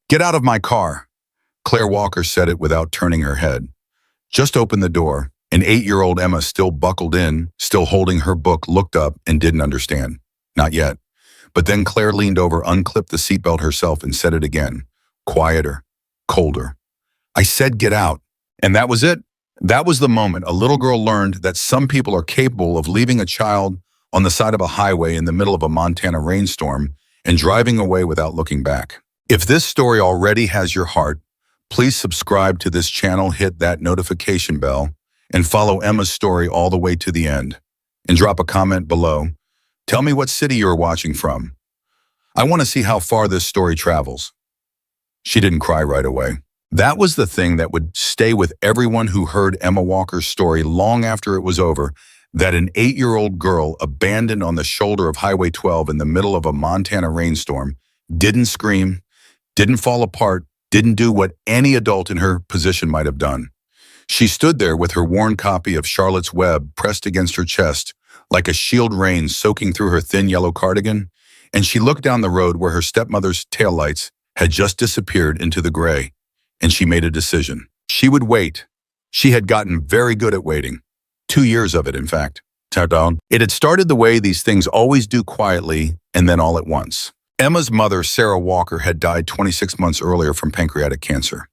"Get out of my car." Claire Walker said it without turning her head. Just opened the door, and 8-year-old Emma, still buckled in, still holding her book, looked up and didn't understand. Not yet. But then Claire leaned over, unclipped the seatbelt herself, and said it again, quieter, colder. "I said get out." And that was it. That was the moment a little girl learned that some people are capable of leaving a child on the side of a highway in the middle of a Montana rainstorm and driving away without looking back. If this story already has your heart, please subscribe to this channel, hit that notification bell, and follow Emma's story all the way to the end. And drop a comment below. Tell me what city you're watching from. I want to see how far this story travels. She didn't cry right away. That was the thing that would stay with everyone who heard Emma Walker's story long after it was over, that an 8-year-old girl abandoned on the shoulder of Highway 12 in the middle of a Montana rainstorm didn't scream, didn't fall apart, didn't do what any adult in her position might have done. She stood there with her worn copy of Charlotte's Web pressed against her chest, like a shield rain soaking through her thin yellow cardigan, and she looked down the road where her stepmother's taillights had just disappeared into the gray, and she made a decision. She would wait. She had gotten very good at waiting. 2 years of it, in fact. It had started the way these things always do, quietly, and then all at once. Emma's mother, Sarah Walker, had died 26 months earlier from pancreatic cancer.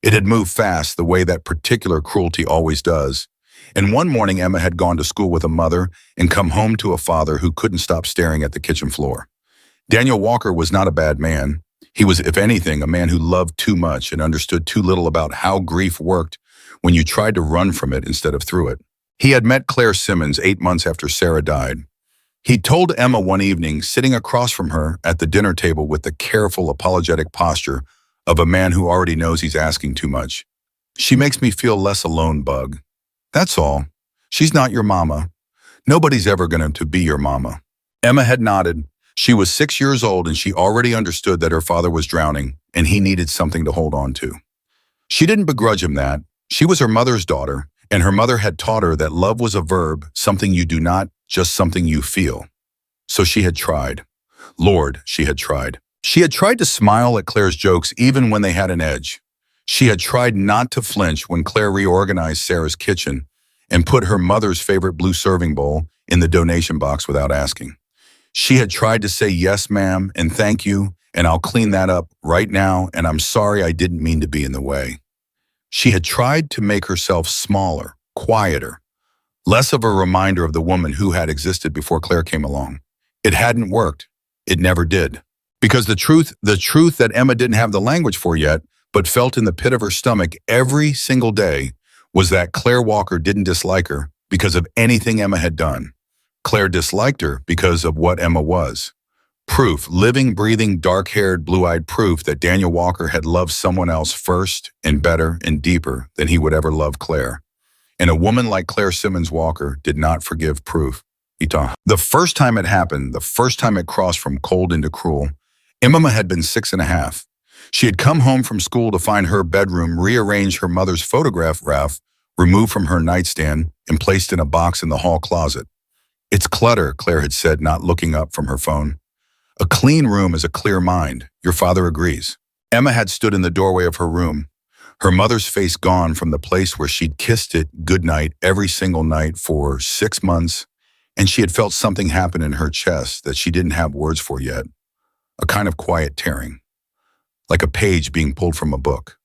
It had moved fast, the way that particular cruelty always does. And one morning, Emma had gone to school with a mother and come home to a father who couldn't stop staring at the kitchen floor. Daniel Walker was not a bad man. He was, if anything, a man who loved too much and understood too little about how grief worked when you tried to run from it instead of through it. He had met Claire Simmons 8 months after Sarah died. He told Emma one evening, sitting across from her at the dinner table with the careful, apologetic posture of a man who already knows he's asking too much, "She makes me feel less alone, Bug. That's all. She's not your mama. Nobody's ever going to be your mama." Emma had nodded. She was 6 years old and she already understood that her father was drowning and he needed something to hold on to. She didn't begrudge him that. She was her mother's daughter, and her mother had taught her that love was a verb, something you do not, just something you feel. So she had tried. Lord, she had tried. She had tried to smile at Claire's jokes even when they had an edge. She had tried not to flinch when Claire reorganized Sarah's kitchen and put her mother's favorite blue serving bowl in the donation box without asking. She had tried to say, "Yes, ma'am, and thank you, and I'll clean that up right now, and I'm sorry, I didn't mean to be in the way." She had tried to make herself smaller, quieter, less of a reminder of the woman who had existed before Claire came along. It hadn't worked. It never did. Because the truth that Emma didn't have the language for yet, but felt in the pit of her stomach every single day, was that Claire Walker didn't dislike her because of anything Emma had done. Claire disliked her because of what Emma was. Proof, living, breathing, dark-haired, blue-eyed proof that Daniel Walker had loved someone else first and better and deeper than he would ever love Claire. And a woman like Claire Simmons Walker did not forgive Proof. The first time it happened, the first time it crossed from cold into cruel, Emma had been 6.5. She had come home from school to find her bedroom rearranged, her mother's photograph raft removed from her nightstand and placed in a box in the hall closet. "It's clutter," Claire had said, not looking up from her phone. "A clean room is a clear mind. Your father agrees." Emma had stood in the doorway of her room, her mother's face gone from the place where she'd kissed it goodnight every single night for 6 months, and she had felt something happen in her chest that she didn't have words for yet, a kind of quiet tearing, like a page being pulled from a book.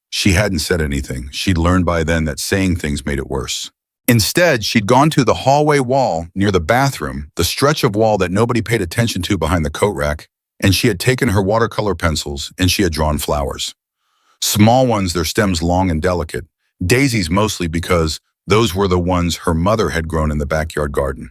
She hadn't said anything. She'd learned by then that saying things made it worse. Instead, she'd gone to the hallway wall near the bathroom, the stretch of wall that nobody paid attention to behind the coat rack, and she had taken her watercolor pencils and she had drawn flowers. Small ones, their stems long and delicate, daisies mostly because those were the ones her mother had grown in the backyard garden.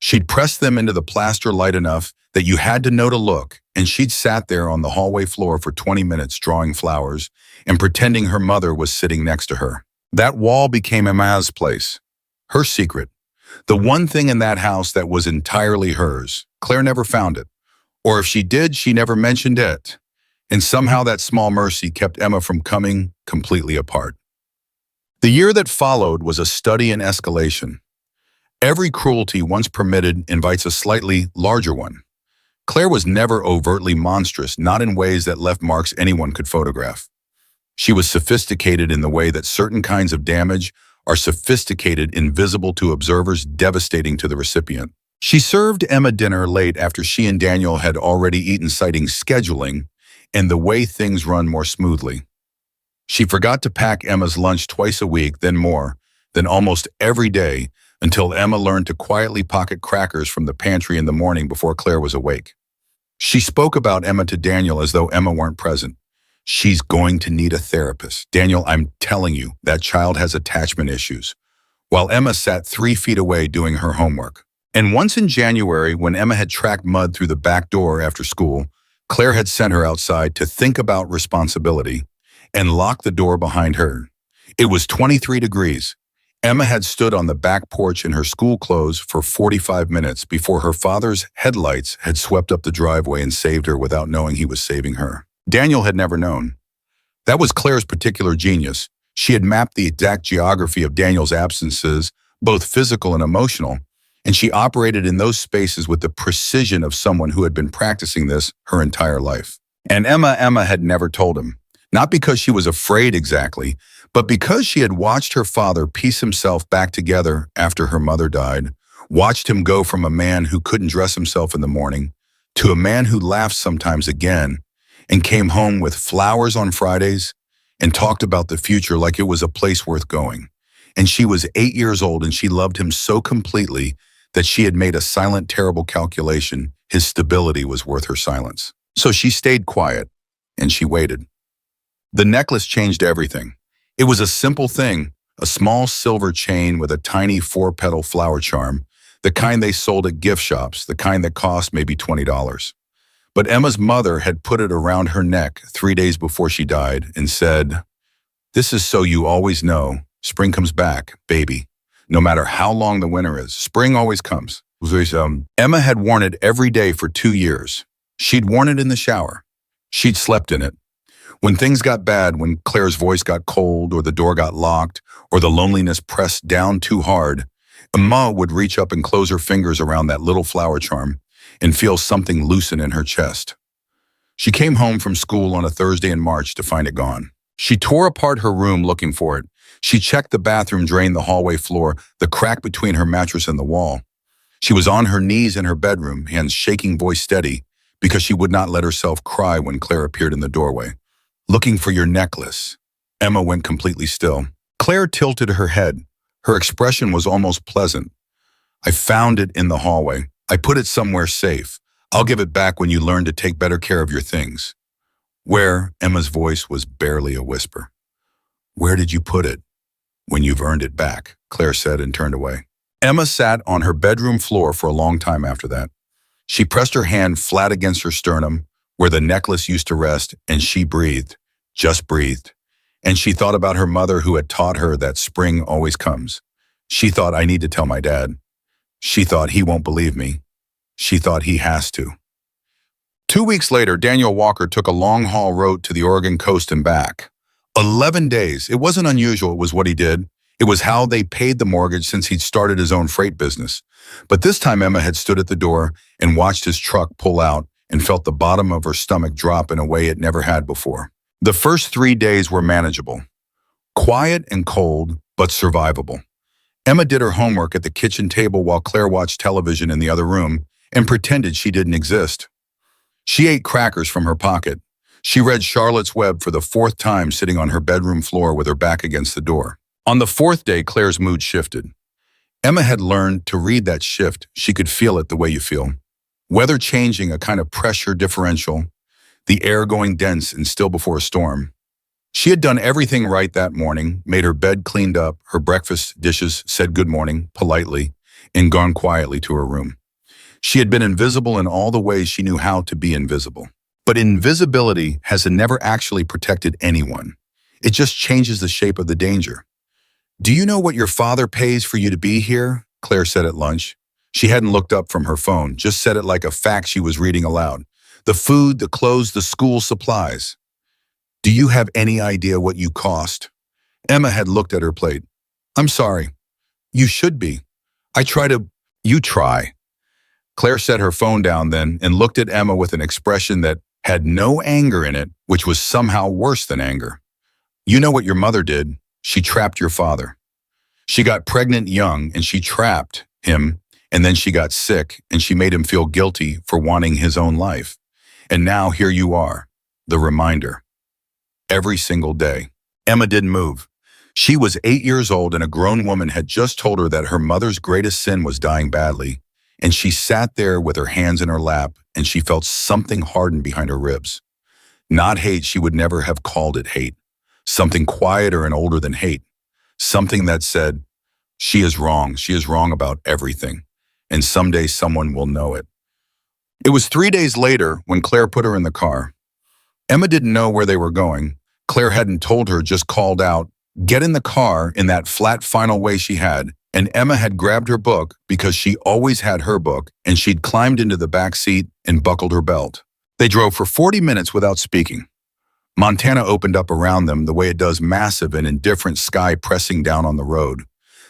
She'd pressed them into the plaster light enough that you had to know to look, and she'd sat there on the hallway floor for 20 minutes drawing flowers and pretending her mother was sitting next to her. That wall became Emma's place. Her secret, the one thing in that house that was entirely hers. Claire never found it, or if she did, she never mentioned it. And somehow that small mercy kept Emma from coming completely apart. The year that followed was a study in escalation. Every cruelty once permitted invites a slightly larger one. Claire was never overtly monstrous, not in ways that left marks anyone could photograph. She was sophisticated in the way that certain kinds of damage are sophisticated, invisible to observers, devastating to the recipient. She served Emma dinner late after she and Daniel had already eaten, citing scheduling and the way things run more smoothly. She forgot to pack Emma's lunch twice a week, then more, then almost every day, until Emma learned to quietly pocket crackers from the pantry in the morning before Claire was awake. She spoke about Emma to Daniel as though Emma weren't present. She's going to need a therapist. Daniel, I'm telling you, that child has attachment issues. While Emma sat 3 feet away doing her homework. And once in January, when Emma had tracked mud through the back door after school, Claire had sent her outside to think about responsibility and locked the door behind her. It was 23 degrees. Emma had stood on the back porch in her school clothes for 45 minutes before her father's headlights had swept up the driveway and saved her without knowing he was saving her. Daniel had never known. That was Claire's particular genius. She had mapped the exact geography of Daniel's absences, both physical and emotional, and she operated in those spaces with the precision of someone who had been practicing this her entire life. And Emma had never told him. Not because she was afraid exactly, but because she had watched her father piece himself back together after her mother died, watched him go from a man who couldn't dress himself in the morning to a man who laughed sometimes again and came home with flowers on Fridays and talked about the future like it was a place worth going. And she was 8 years old and she loved him so completely that she had made a silent, terrible calculation. His stability was worth her silence. So she stayed quiet and she waited. The necklace changed everything. It was a simple thing, a small silver chain with a tiny 4-petal flower charm, the kind they sold at gift shops, the kind that cost maybe $20. But Emma's mother had put it around her neck 3 days before she died and said, "This is so you always know, spring comes back, baby. No matter how long the winter is, spring always comes." Emma had worn it every day for 2 years. She'd worn it in the shower. She'd slept in it. When things got bad, when Claire's voice got cold or the door got locked or the loneliness pressed down too hard, Emma would reach up and close her fingers around that little flower charm and feel something loosen in her chest. She came home from school on a Thursday in March to find it gone. She tore apart her room looking for it. She checked the bathroom drain, the hallway floor, the crack between her mattress and the wall. She was on her knees in her bedroom, hands shaking, voice steady, because she would not let herself cry when Claire appeared in the doorway. "Looking for your necklace." Emma went completely still. Claire tilted her head. Her expression was almost pleasant. "I found it in the hallway. I put it somewhere safe. I'll give it back when you learn to take better care of your things." "Where?" Emma's voice was barely a whisper. "Where did you put it?" "When you've earned it back," Claire said and turned away. Emma sat on her bedroom floor for a long time after that. She pressed her hand flat against her sternum, where the necklace used to rest, and she breathed, just breathed. And she thought about her mother who had taught her that spring always comes. She thought, "I need to tell my dad." She thought, "He won't believe me." She thought, "He has to." 2 weeks later, Daniel Walker took a long-haul road to the Oregon coast and back. 11 days. It wasn't unusual, it was what he did. It was how they paid the mortgage since he'd started his own freight business. But this time Emma had stood at the door and watched his truck pull out and felt the bottom of her stomach drop in a way it never had before. The first 3 days were manageable. Quiet and cold, but survivable. Emma did her homework at the kitchen table while Claire watched television in the other room and pretended she didn't exist. She ate crackers from her pocket. She read Charlotte's Web for the 4th time sitting on her bedroom floor with her back against the door. On the 4th day, Claire's mood shifted. Emma had learned to read that shift. She could feel it the way you feel. Weather changing, a kind of pressure differential, the air going dense and still before a storm. She had done everything right that morning, made her bed, cleaned up, her breakfast dishes, said good morning, politely, and gone quietly to her room. She had been invisible in all the ways she knew how to be invisible. But invisibility has never actually protected anyone. It just changes the shape of the danger. "Do you know what your father pays for you to be here?" Claire said at lunch. She hadn't looked up from her phone, just said it like a fact she was reading aloud. "The food, the clothes, the school supplies." "Do you have any idea what you cost?" Emma had looked at her plate. "I'm sorry. You should be. I try to..." "You try." Claire set her phone down then and looked at Emma with an expression that had no anger in it, which was somehow worse than anger. You know what your mother did. She trapped your father. She got pregnant young and she trapped him, and then she got sick and she made him feel guilty for wanting his own life. And now here you are, the reminder. Every single day. Emma didn't move. She was 8 years old and a grown woman had just told her that her mother's greatest sin was dying badly, and she sat there with her hands in her lap and she felt something harden behind her ribs. Not hate, she would never have called it hate. Something quieter and older than hate. Something that said, she is wrong about everything, and someday someone will know it. It was 3 days later when Claire put her in the car. Emma didn't know where they were going. Claire hadn't told her, just called out, "Get in the car," in that flat final way she had, and Emma had grabbed her book because she always had her book, and she'd climbed into the back seat and buckled her belt. They drove for 40 minutes without speaking. Montana opened up around them the way it does, massive and indifferent sky pressing down on the road.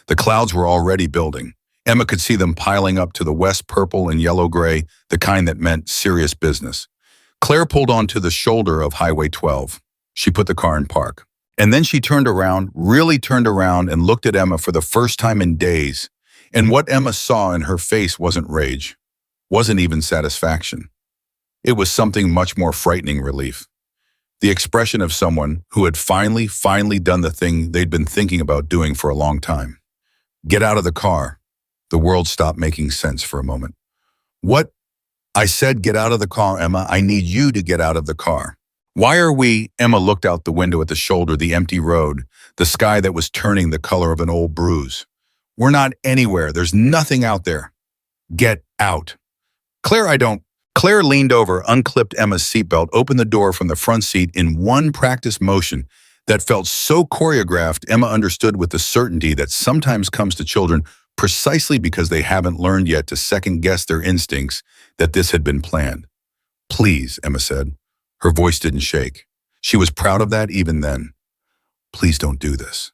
The clouds were already building. Emma could see them piling up to the west, purple and yellow-gray, the kind that meant serious business. Claire pulled onto the shoulder of Highway 12. She put the car in park. And then she turned around, really turned around, and looked at Emma for the first time in days. And what Emma saw in her face wasn't rage, wasn't even satisfaction. It was something much more frightening: relief. The expression of someone who had finally done the thing they'd been thinking about doing for a long time. Get out of the car. The world stopped making sense for a moment. What? I said get out of the car, Emma. I need you to get out of the car. Why are we? Emma looked out the window at the shoulder, the empty road, the sky that was turning the color of an old bruise. We're not anywhere. There's nothing out there. Get out. Claire, I don't. Claire leaned over, unclipped Emma's seatbelt, opened the door from the front seat in one practice motion that felt so choreographed. Emma understood with the certainty that sometimes comes to children precisely because they haven't learned yet to second-guess their instincts, that this had been planned. Please, Emma said. Her voice didn't shake. She was proud of that even then. Please don't do this.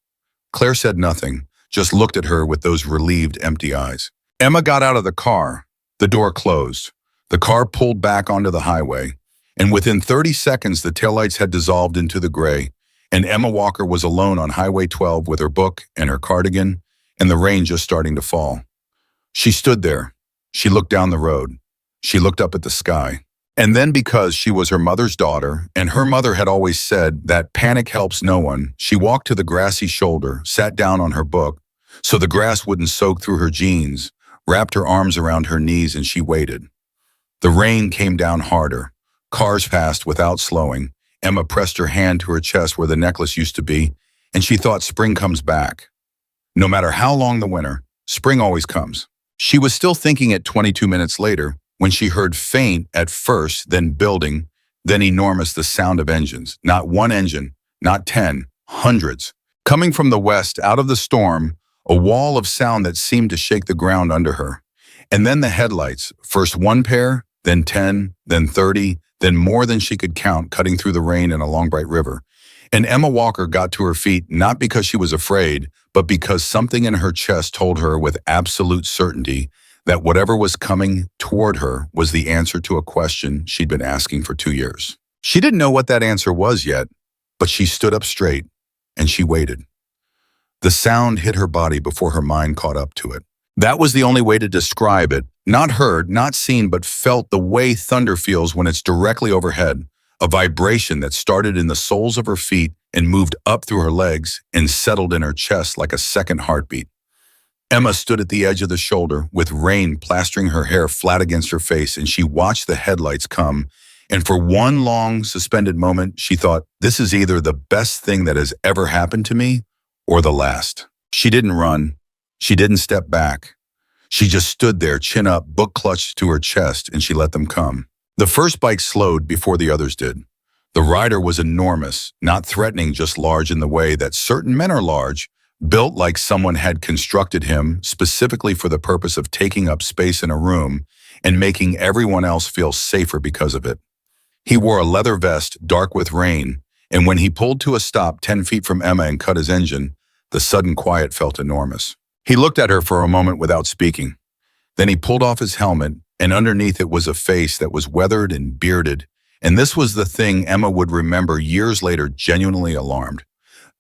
Claire said nothing, just looked at her with those relieved, empty eyes. Emma got out of the car. The door closed. The car pulled back onto the highway, and within 30 seconds the taillights had dissolved into the gray, and Emma Walker was alone on Highway 12 with her book and her cardigan, and the rain just starting to fall. She stood there. She looked down the road. She looked up at the sky. And then, because she was her mother's daughter, and her mother had always said that panic helps no one, she walked to the grassy shoulder, sat down on her book, so the grass wouldn't soak through her jeans, wrapped her arms around her knees, and she waited. The rain came down harder. Cars passed without slowing. Emma pressed her hand to her chest where the necklace used to be, and she thought spring comes back. No matter how long the winter, spring always comes. She was still thinking it 22 minutes later when she heard faint at first, then building, then enormous, the sound of engines. Not one engine, not 10, hundreds. Coming from the west, out of the storm, a wall of sound that seemed to shake the ground under her. And then the headlights, first one pair, then 10, then 30, then more than she could count, cutting through the rain in a long, bright river. And Emma Walker got to her feet, not because she was afraid, but because something in her chest told her with absolute certainty that whatever was coming toward her was the answer to a question she'd been asking for 2 years. She didn't know what that answer was yet, but she stood up straight, and she waited. The sound hit her body before her mind caught up to it. That was the only way to describe it. Not heard, not seen, but felt, the way thunder feels when it's directly overhead. A vibration that started in the soles of her feet and moved up through her legs and settled in her chest like a second heartbeat. Emma stood at the edge of the shoulder with rain plastering her hair flat against her face, and she watched the headlights come. And for one long, suspended moment, she thought, this is either the best thing that has ever happened to me or the last. She didn't run. She didn't step back. She just stood there, chin up, book clutched to her chest, and she let them come. The first bike slowed before the others did. The rider was enormous, not threatening, just large in the way that certain men are large, built like someone had constructed him specifically for the purpose of taking up space in a room and making everyone else feel safer because of it. He wore a leather vest, dark with rain, and when he pulled to a stop 10 feet from Emma and cut his engine, the sudden quiet felt enormous. He looked at her for a moment without speaking. Then he pulled off his helmet and underneath it was a face that was weathered and bearded. And this was the thing Emma would remember years later, genuinely alarmed.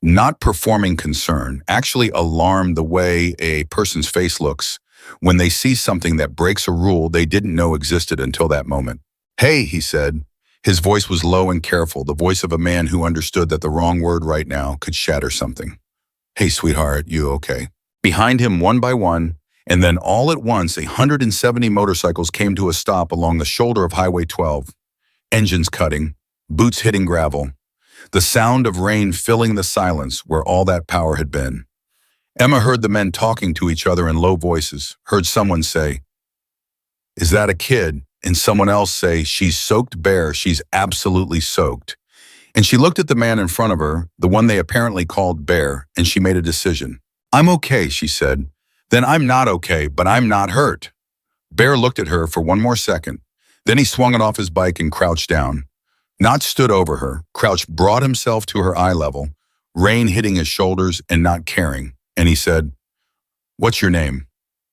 Not performing concern, actually alarmed the way a person's face looks when they see something that breaks a rule they didn't know existed until that moment. "Hey," he said. His voice was low and careful, the voice of a man who understood that the wrong word right now could shatter something. "Hey, sweetheart, you okay?" Behind him, one by one, and then all at once, 170 motorcycles came to a stop along the shoulder of Highway 12. Engines cutting, boots hitting gravel, the sound of rain filling the silence where all that power had been. Emma heard the men talking to each other in low voices, heard someone say, "Is that a kid?" And someone else say, "She's soaked bare, she's absolutely soaked." And she looked at the man in front of her, the one they apparently called Bear, and she made a decision. "I'm okay," she said. "Then I'm not okay, but I'm not hurt." Bear looked at her for one more second. Then he swung it off his bike and crouched down. Not stood over her, crouched, brought himself to her eye level, rain hitting his shoulders and not caring. And he said, "What's your name?"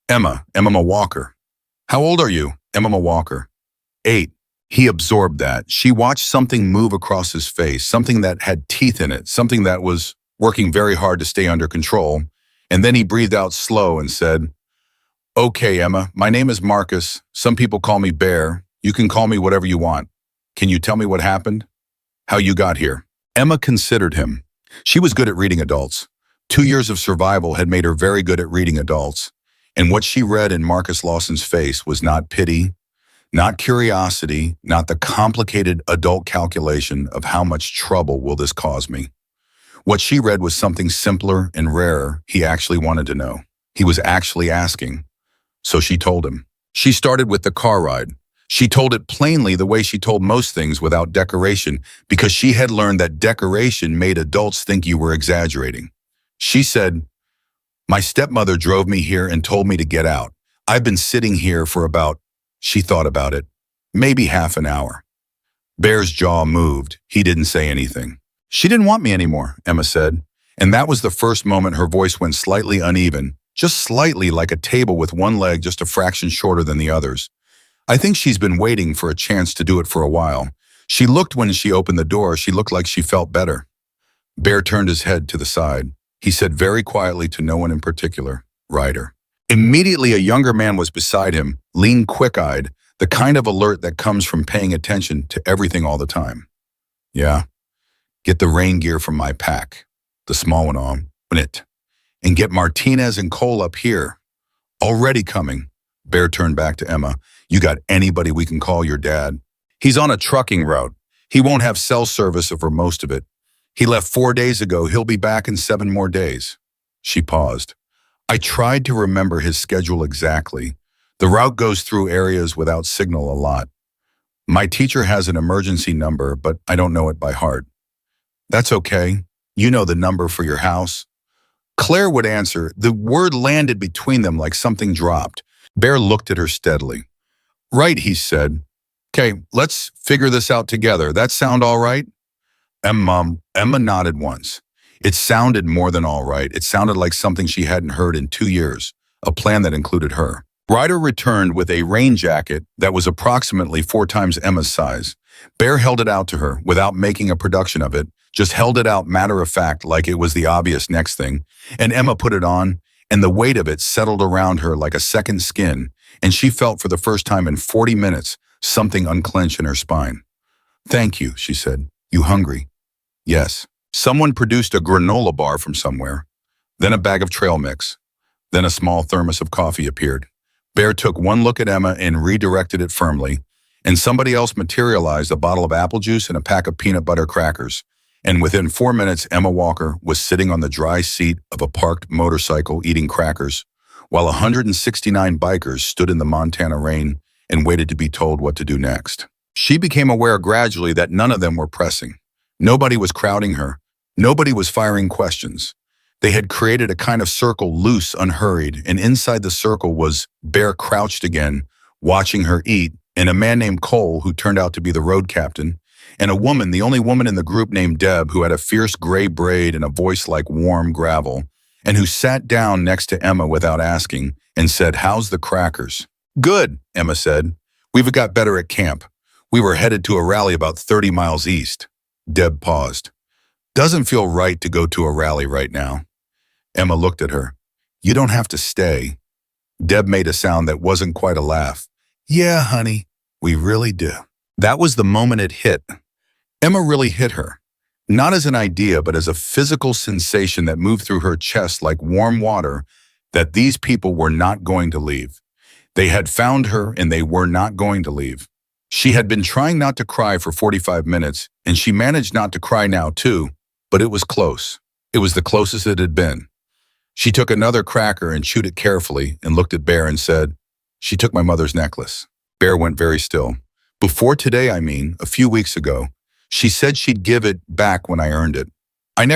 Emma Walker." "How old are you?" "Emma Walker." 8. He absorbed that. She watched something move across his face, something that had teeth in it, something that was working very hard to stay under control. And then he breathed out slow and said, "Okay, Emma, my name is Marcus. Some people call me Bear. You can call me whatever you want. Can you tell me what happened? How you got here?" Emma considered him. She was good at reading adults. 2 years of survival had made her very good at reading adults. And what she read in Marcus Lawson's face was not pity, not curiosity, not the complicated adult calculation of how much trouble will this cause me. What she read was something simpler and rarer he actually wanted to know. He was actually asking. So she told him. She started with the car ride. She told it plainly the way she told most things without decoration, because she had learned that decoration made adults think you were exaggerating. She said, "My stepmother drove me here and told me to get out. I've been sitting here for about," she thought about it, "maybe half an hour." Bear's jaw moved. He didn't say anything. "She didn't want me anymore," Emma said. And that was the first moment her voice went slightly uneven, just slightly, like a table with one leg just a fraction shorter than the others. "I think she's been waiting for a chance to do it for a while. She looked when she opened the door. She looked like she felt better." Bear turned his head to the side. He said very quietly to no one in particular, "Ryder." Immediately a younger man was beside him, lean quick-eyed, the kind of alert that comes from paying attention to everything all the time. "Yeah, get the rain gear from my pack," the small one on it, "and get Martinez and Cole up here." "Already coming." Bear turned back to Emma. "You got anybody we can call your dad?" "He's on a trucking route. He won't have cell service for most of it. He left 4 days ago. He'll be back in 7 more days." She paused. "I tried to remember his schedule exactly. The route goes through areas without signal a lot. My teacher has an emergency number, but I don't know it by heart." "That's okay. You know the number for your house?" Claire would answer. The word landed between them like something dropped. Bear looked at her steadily. "Right," he said. "Okay, let's figure this out together. That sound all right?" Emma nodded once. It sounded more than all right. It sounded like something she hadn't heard in 2 years, a plan that included her. Ryder returned with a rain jacket that was approximately 4 times Emma's size. Bear held it out to her without making a production of it, just held it out matter-of-fact like it was the obvious next thing, and Emma put it on, and the weight of it settled around her like a second skin, and she felt for the first time in 40 minutes something unclench in her spine. "Thank you," she said. "You hungry?" "Yes." Someone produced a granola bar from somewhere, then a bag of trail mix, then a small thermos of coffee appeared. Bear took one look at Emma and redirected it firmly, and somebody else materialized a bottle of apple juice and a pack of peanut butter crackers. And within 4 minutes, Emma Walker was sitting on the dry seat of a parked motorcycle eating crackers, while 169 bikers stood in the Montana rain and waited to be told what to do next. She became aware gradually that none of them were pressing. Nobody was crowding her. Nobody was firing questions. They had created a kind of circle, loose, unhurried, and inside the circle was Bear crouched again, watching her eat, and a man named Cole who turned out to be the road captain, and a woman, the only woman in the group named Deb, who had a fierce gray braid and a voice like warm gravel, and who sat down next to Emma without asking and said, "How's the crackers?" Good, Emma said. We've got better at camp. We were headed to a rally about 30 miles east. Deb paused. Doesn't feel right to go to a rally right now. Emma looked at her. You don't have to stay. Deb made a sound that wasn't quite a laugh. Yeah, honey, we really do. That was the moment it hit. Emma really hit her. Not as an idea, but as a physical sensation that moved through her chest like warm water, that these people were not going to leave. They had found her and they were not going to leave. She had been trying not to cry for 45 minutes, and she managed not to cry now too, but it was close. It was the closest it had been. She took another cracker and chewed it carefully and looked at Bear and said, She took my mother's necklace. Bear went very still. Before today, a few weeks ago, she said she'd give it back when I earned it. I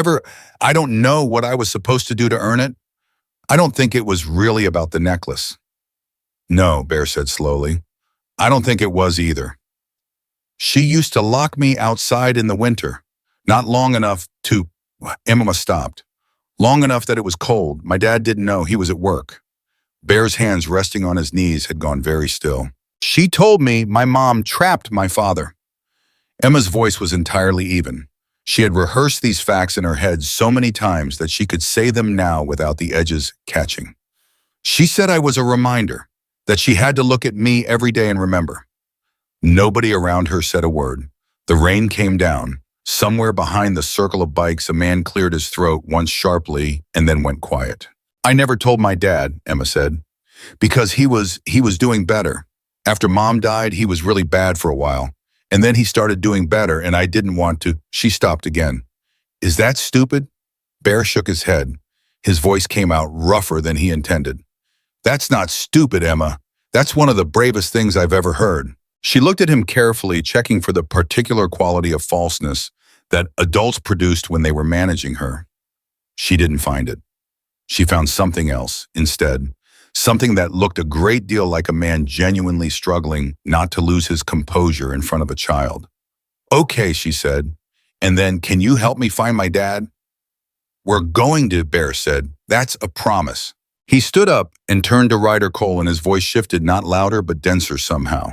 don't know what I was supposed to do to earn it. I don't think it was really about the necklace. No, Bear said slowly. I don't think it was either. She used to lock me outside in the winter, not long enough to, Emma stopped. Long enough that it was cold. My dad didn't know he was at work. Bear's hands resting on his knees had gone very still. She told me my mom trapped my father. Emma's voice was entirely even. She had rehearsed these facts in her head so many times that she could say them now without the edges catching. She said I was a reminder, that she had to look at me every day and remember. Nobody around her said a word. The rain came down. Somewhere behind the circle of bikes, a man cleared his throat once sharply and then went quiet. I never told my dad, Emma said, because he was doing better. After Mom died, he was really bad for a while. And then he started doing better and I didn't want to. She stopped again. Is that stupid? Bear shook his head. His voice came out rougher than he intended. That's not stupid, Emma. That's one of the bravest things I've ever heard. She looked at him carefully, checking for the particular quality of falseness that adults produced when they were managing her. She didn't find it. She found something else instead, something that looked a great deal like a man genuinely struggling not to lose his composure in front of a child. Okay, she said, and then can you help me find my dad? We're going to, Bear said. That's a promise. He stood up and turned to Ryder Cole and his voice shifted not louder but denser somehow.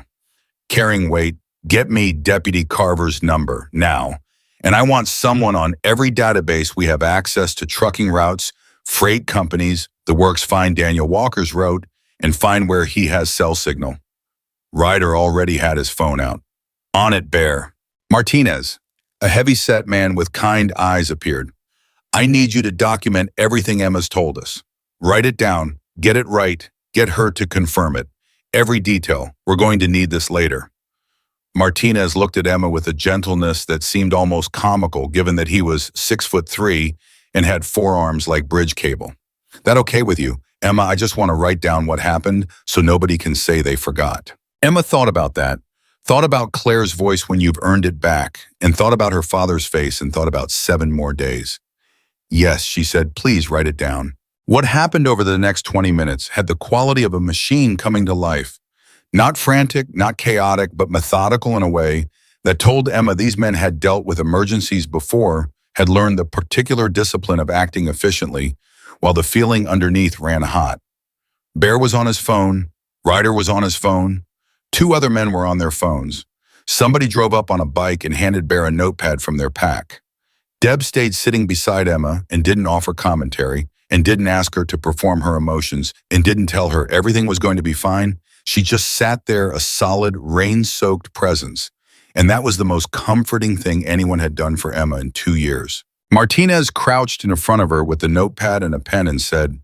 Carrying weight, get me Deputy Carver's number now. And I want someone on every database we have access to trucking routes, freight companies, the works find Daniel Walker's route, and find where he has cell signal. Ryder already had his phone out. On it, Bear. Martinez, a heavy-set man with kind eyes, appeared. I need you to document everything Emma's told us. Write it down, get it right, get her to confirm it. Every detail. We're going to need this later. Martinez looked at Emma with a gentleness that seemed almost comical given that he was 6'3" and had forearms like bridge cable. That okay with you? Emma, I just want to write down what happened so nobody can say they forgot. Emma thought about that, thought about Claire's voice when you've earned it back, and thought about her father's face and thought about 7 more days. Yes, she said, please write it down. What happened over the next 20 minutes had the quality of a machine coming to life. Not frantic, not chaotic, but methodical in a way that told Emma these men had dealt with emergencies before, had learned the particular discipline of acting efficiently, while the feeling underneath ran hot. Bear was on his phone, Ryder was on his phone, 2 other men were on their phones. Somebody drove up on a bike and handed Bear a notepad from their pack. Deb stayed sitting beside Emma and didn't offer commentary, and didn't ask her to perform her emotions, and didn't tell her everything was going to be fine. She just sat there, a solid, rain-soaked presence, and that was the most comforting thing anyone had done for Emma in 2 years. Martinez crouched in front of her with a notepad and a pen and said,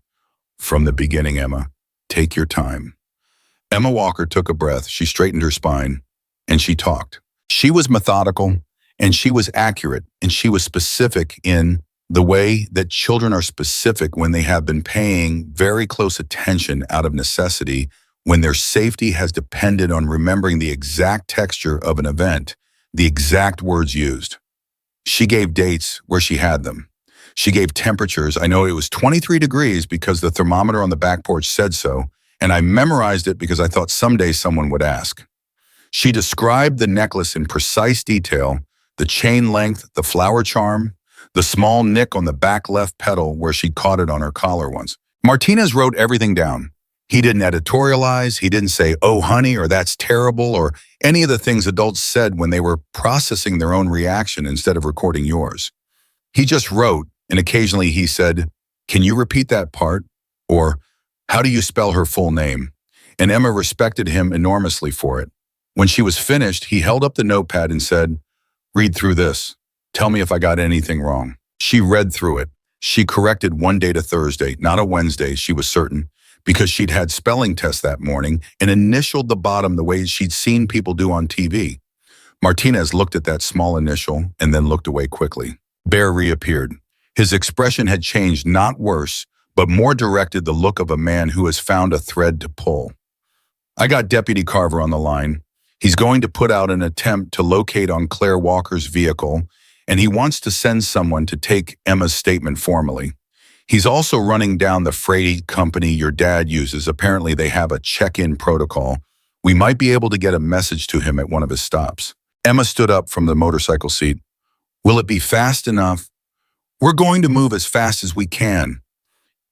From the beginning, Emma, take your time. Emma Walker took a breath, she straightened her spine, and she talked. She was methodical, and she was accurate, and she was specific in the way that children are specific when they have been paying very close attention out of necessity, when their safety has depended on remembering the exact texture of an event, the exact words used. She gave dates where she had them. She gave temperatures. I know it was 23 degrees because the thermometer on the back porch said so, and I memorized it because I thought someday someone would ask. She described the necklace in precise detail, the chain length, the flower charm, the small nick on the back left pedal where she caught it on her collar once. Martinez wrote everything down. He didn't editorialize, he didn't say, "Oh, honey," or "That's terrible," or any of the things adults said when they were processing their own reaction instead of recording yours. He just wrote, and occasionally he said, "Can you repeat that part?" Or, "How do you spell her full name?" And Emma respected him enormously for it. When she was finished, he held up the notepad and said, "Read through this. Tell me if I got anything wrong." She read through it. She corrected one day to Thursday, not a Wednesday, she was certain, because she'd had spelling tests that morning and initialed the bottom the way she'd seen people do on TV. Martinez looked at that small initial and then looked away quickly. Bear reappeared. His expression had changed, not worse, but more directed, the look of a man who has found a thread to pull. "I got Deputy Carver on the line. He's going to put out an attempt to locate on Claire Walker's vehicle, and he wants to send someone to take Emma's statement formally. He's also running down the freight company your dad uses. Apparently they have a check-in protocol. We might be able to get a message to him at one of his stops." Emma stood up from the motorcycle seat. "Will it be fast enough?" "We're going to move as fast as we can.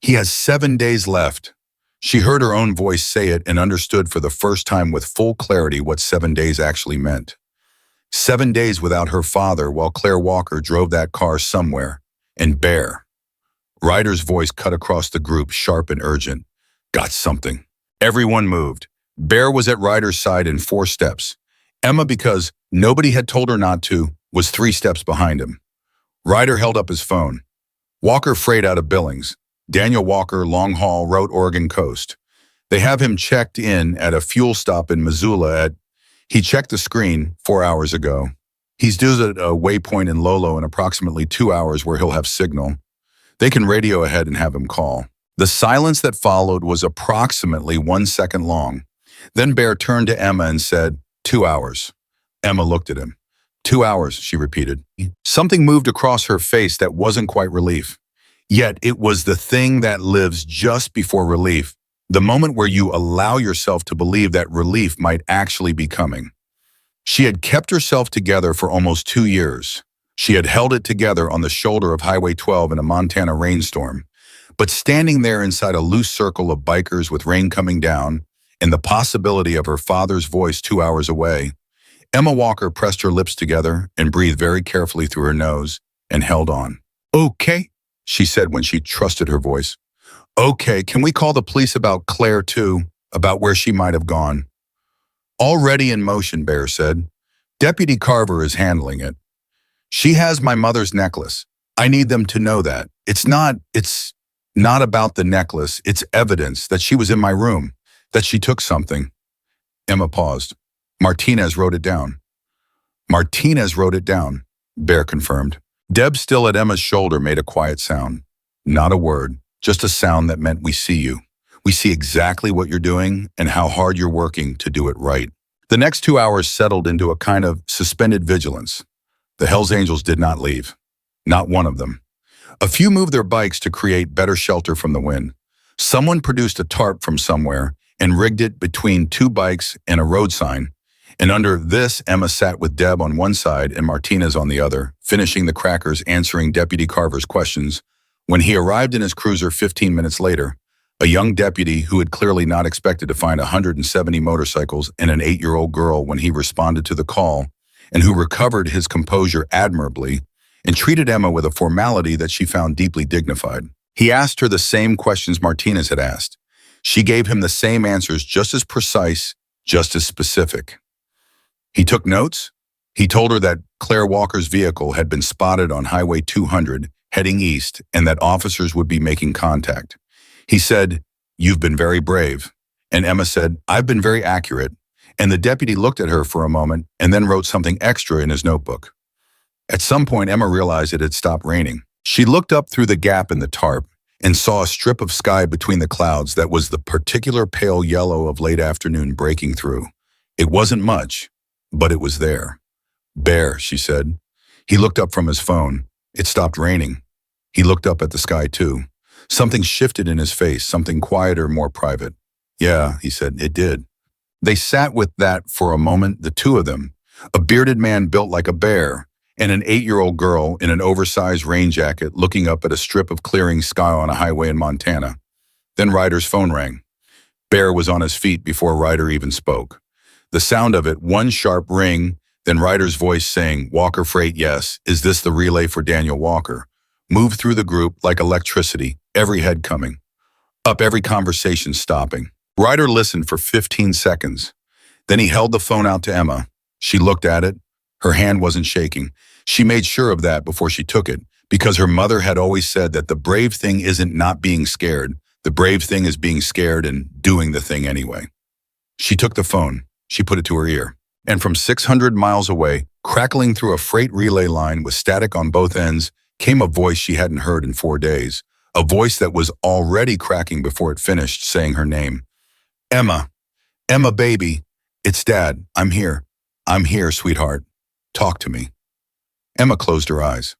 He has 7 days left." She heard her own voice say it and understood for the first time with full clarity what 7 days actually meant. 7 days without her father while Claire Walker drove that car somewhere. And Bear. Ryder's voice cut across the group, sharp and urgent. "Got something." Everyone moved. Bear was at Ryder's side in 4 steps. Emma, because nobody had told her not to, was 3 steps behind him. Ryder held up his phone. "Walker freight out of Billings. Daniel Walker, long haul, Route Oregon coast. They have him checked in at a fuel stop in Missoula at..." He checked the screen 4 hours ago. "He's due at a waypoint in Lolo in approximately 2 hours where he'll have signal. They can radio ahead and have him call." The silence that followed was approximately 1 second long. Then Bear turned to Emma and said, "2 hours." Emma looked at him. "2 hours," she repeated. Something moved across her face that wasn't quite relief. Yet it was the thing that lives just before relief, the moment where you allow yourself to believe that relief might actually be coming. She had kept herself together for almost 2 years. She had held it together on the shoulder of Highway 12 in a Montana rainstorm. But standing there inside a loose circle of bikers with rain coming down and the possibility of her father's voice 2 hours away, Emma Walker pressed her lips together and breathed very carefully through her nose and held on. "Okay," she said when she trusted her voice. "Okay, can we call the police about Claire too, about where she might have gone?" "Already in motion," Bear said. "Deputy Carver is handling it. She has my mother's necklace. I need them to know that. It's not about the necklace. It's evidence that she was in my room, that she took something." Emma paused. "Martinez wrote it down." "Martinez wrote it down," Bear confirmed. Deb, still at Emma's shoulder, made a quiet sound. Not a word, just a sound that meant, "We see you. We see exactly what you're doing and how hard you're working to do it right." The next 2 hours settled into a kind of suspended vigilance. The Hells Angels did not leave. Not one of them. A few moved their bikes to create better shelter from the wind. Someone produced a tarp from somewhere and rigged it between 2 bikes and a road sign. And under this, Emma sat with Deb on one side and Martinez on the other, finishing the crackers, answering Deputy Carver's questions. When he arrived in his cruiser 15 minutes later, a young deputy who had clearly not expected to find 170 motorcycles and an 8-year-old girl when he responded to the call, and who recovered his composure admirably and treated Emma with a formality that she found deeply dignified. He asked her the same questions Martinez had asked. She gave him the same answers, just as precise, just as specific. He took notes. He told her that Claire Walker's vehicle had been spotted on Highway 200 heading east and that officers would be making contact. He said, "You've been very brave." And Emma said, "I've been very accurate." And the deputy looked at her for a moment and then wrote something extra in his notebook. At some point, Emma realized it had stopped raining. She looked up through the gap in the tarp and saw a strip of sky between the clouds that was the particular pale yellow of late afternoon breaking through. It wasn't much, but it was there. "Bear," she said. He looked up from his phone. It stopped raining. He looked up at the sky too. Something shifted in his face, something quieter, more private. "Yeah," he said, "it did." They sat with that for a moment, the two of them, a bearded man built like a bear, and an 8-year-old girl in an oversized rain jacket looking up at a strip of clearing sky on a highway in Montana. Then Ryder's phone rang. Bear was on his feet before Ryder even spoke. The sound of it, one sharp ring, then Ryder's voice saying, "Walker Freight, yes, is this the relay for Daniel Walker?" moved through the group like electricity, every head coming up, every conversation stopping. Ryder listened for 15 seconds. Then he held the phone out to Emma. She looked at it. Her hand wasn't shaking. She made sure of that before she took it, because her mother had always said that the brave thing isn't not being scared. The brave thing is being scared and doing the thing anyway. She took the phone. She put it to her ear. And from 600 miles away, crackling through a freight relay line with static on both ends, came a voice she hadn't heard in 4 days. A voice that was already cracking before it finished, saying her name. "Emma. Emma, baby. It's Dad. I'm here. I'm here, sweetheart. Talk to me." Emma closed her eyes.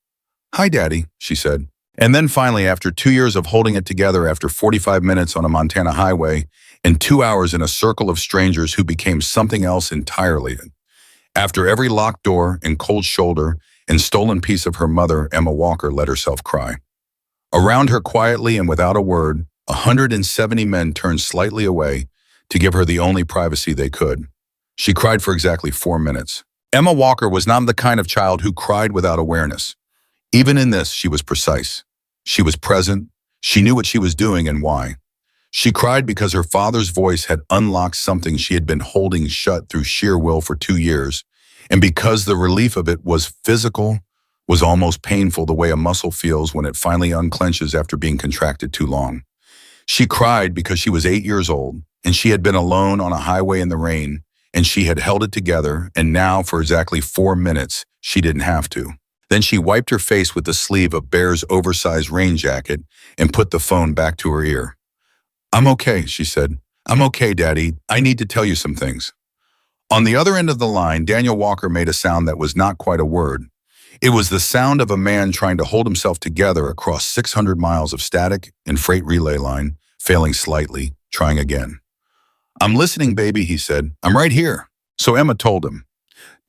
"Hi, Daddy," she said. And then finally, after 2 years of holding it together, after 45 minutes on a Montana highway and 2 hours in a circle of strangers who became something else entirely, after every locked door and cold shoulder and stolen piece of her mother, Emma Walker let herself cry. Around her quietly and without a word, 170 men turned slightly away to give her the only privacy they could. She cried for exactly 4 minutes. Emma Walker was not the kind of child who cried without awareness. Even in this, she was precise. She was present. She knew what she was doing and why. She cried because her father's voice had unlocked something she had been holding shut through sheer will for 2 years, and because the relief of it was physical, was almost painful the way a muscle feels when it finally unclenches after being contracted too long. She cried because she was 8 years old, and she had been alone on a highway in the rain, and she had held it together, and now for exactly 4 minutes, she didn't have to. Then she wiped her face with the sleeve of Bear's oversized rain jacket and put the phone back to her ear. "I'm okay," she said. "I'm okay, Daddy. I need to tell you some things." On the other end of the line, Daniel Walker made a sound that was not quite a word. It was the sound of a man trying to hold himself together across 600 miles of static and freight relay line, failing slightly, trying again. "I'm listening, baby," he said. "I'm right here." So Emma told him.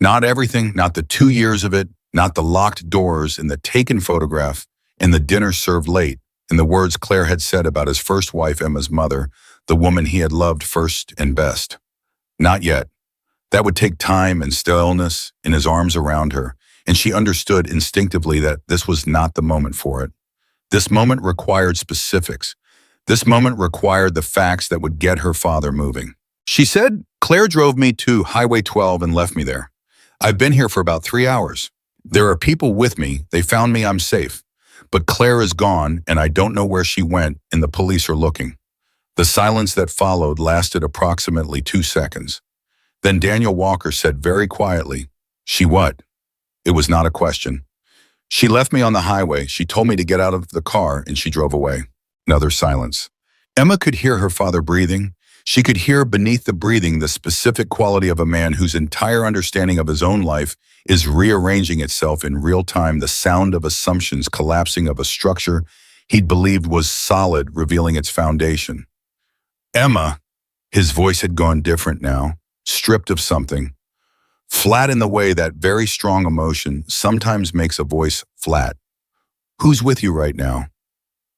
Not everything, not the 2 years of it, not the locked doors and the taken photograph and the dinner served late and the words Claire had said about his first wife, Emma's mother, the woman he had loved first and best. Not yet. That would take time and stillness in his arms around her, and she understood instinctively that this was not the moment for it. This moment required specifics. This moment required the facts that would get her father moving. She said, "Claire drove me to Highway 12 and left me there. I've been here for about 3 hours. There are people with me. They found me. I'm safe. But Claire is gone, and I don't know where she went, and the police are looking." The silence that followed lasted approximately 2 seconds. Then Daniel Walker said very quietly, "She what?" It was not a question. "She left me on the highway. She told me to get out of the car, and she drove away." Another silence. Emma could hear her father breathing. She could hear beneath the breathing the specific quality of a man whose entire understanding of his own life is rearranging itself in real time, the sound of assumptions collapsing of a structure he'd believed was solid, revealing its foundation. "Emma," his voice had gone different now, stripped of something, flat in the way that very strong emotion sometimes makes a voice flat. "Who's with you right now?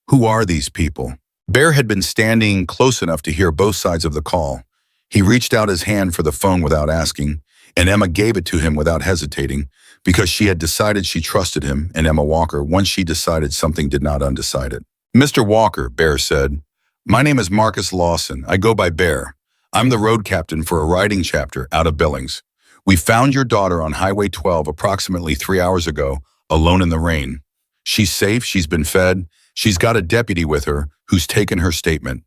Who are these people?" Bear had been standing close enough to hear both sides of the call. He reached out his hand for the phone without asking, and Emma gave it to him without hesitating, because she had decided she trusted him and Emma Walker once she decided something did not undecide it. "Mr. Walker," Bear said, "my name is Marcus Lawson. I go by Bear. I'm the road captain for a riding chapter out of Billings. We found your daughter on Highway 12 approximately 3 hours ago, alone in the rain. She's safe, she's been fed, she's got a deputy with her who's taken her statement.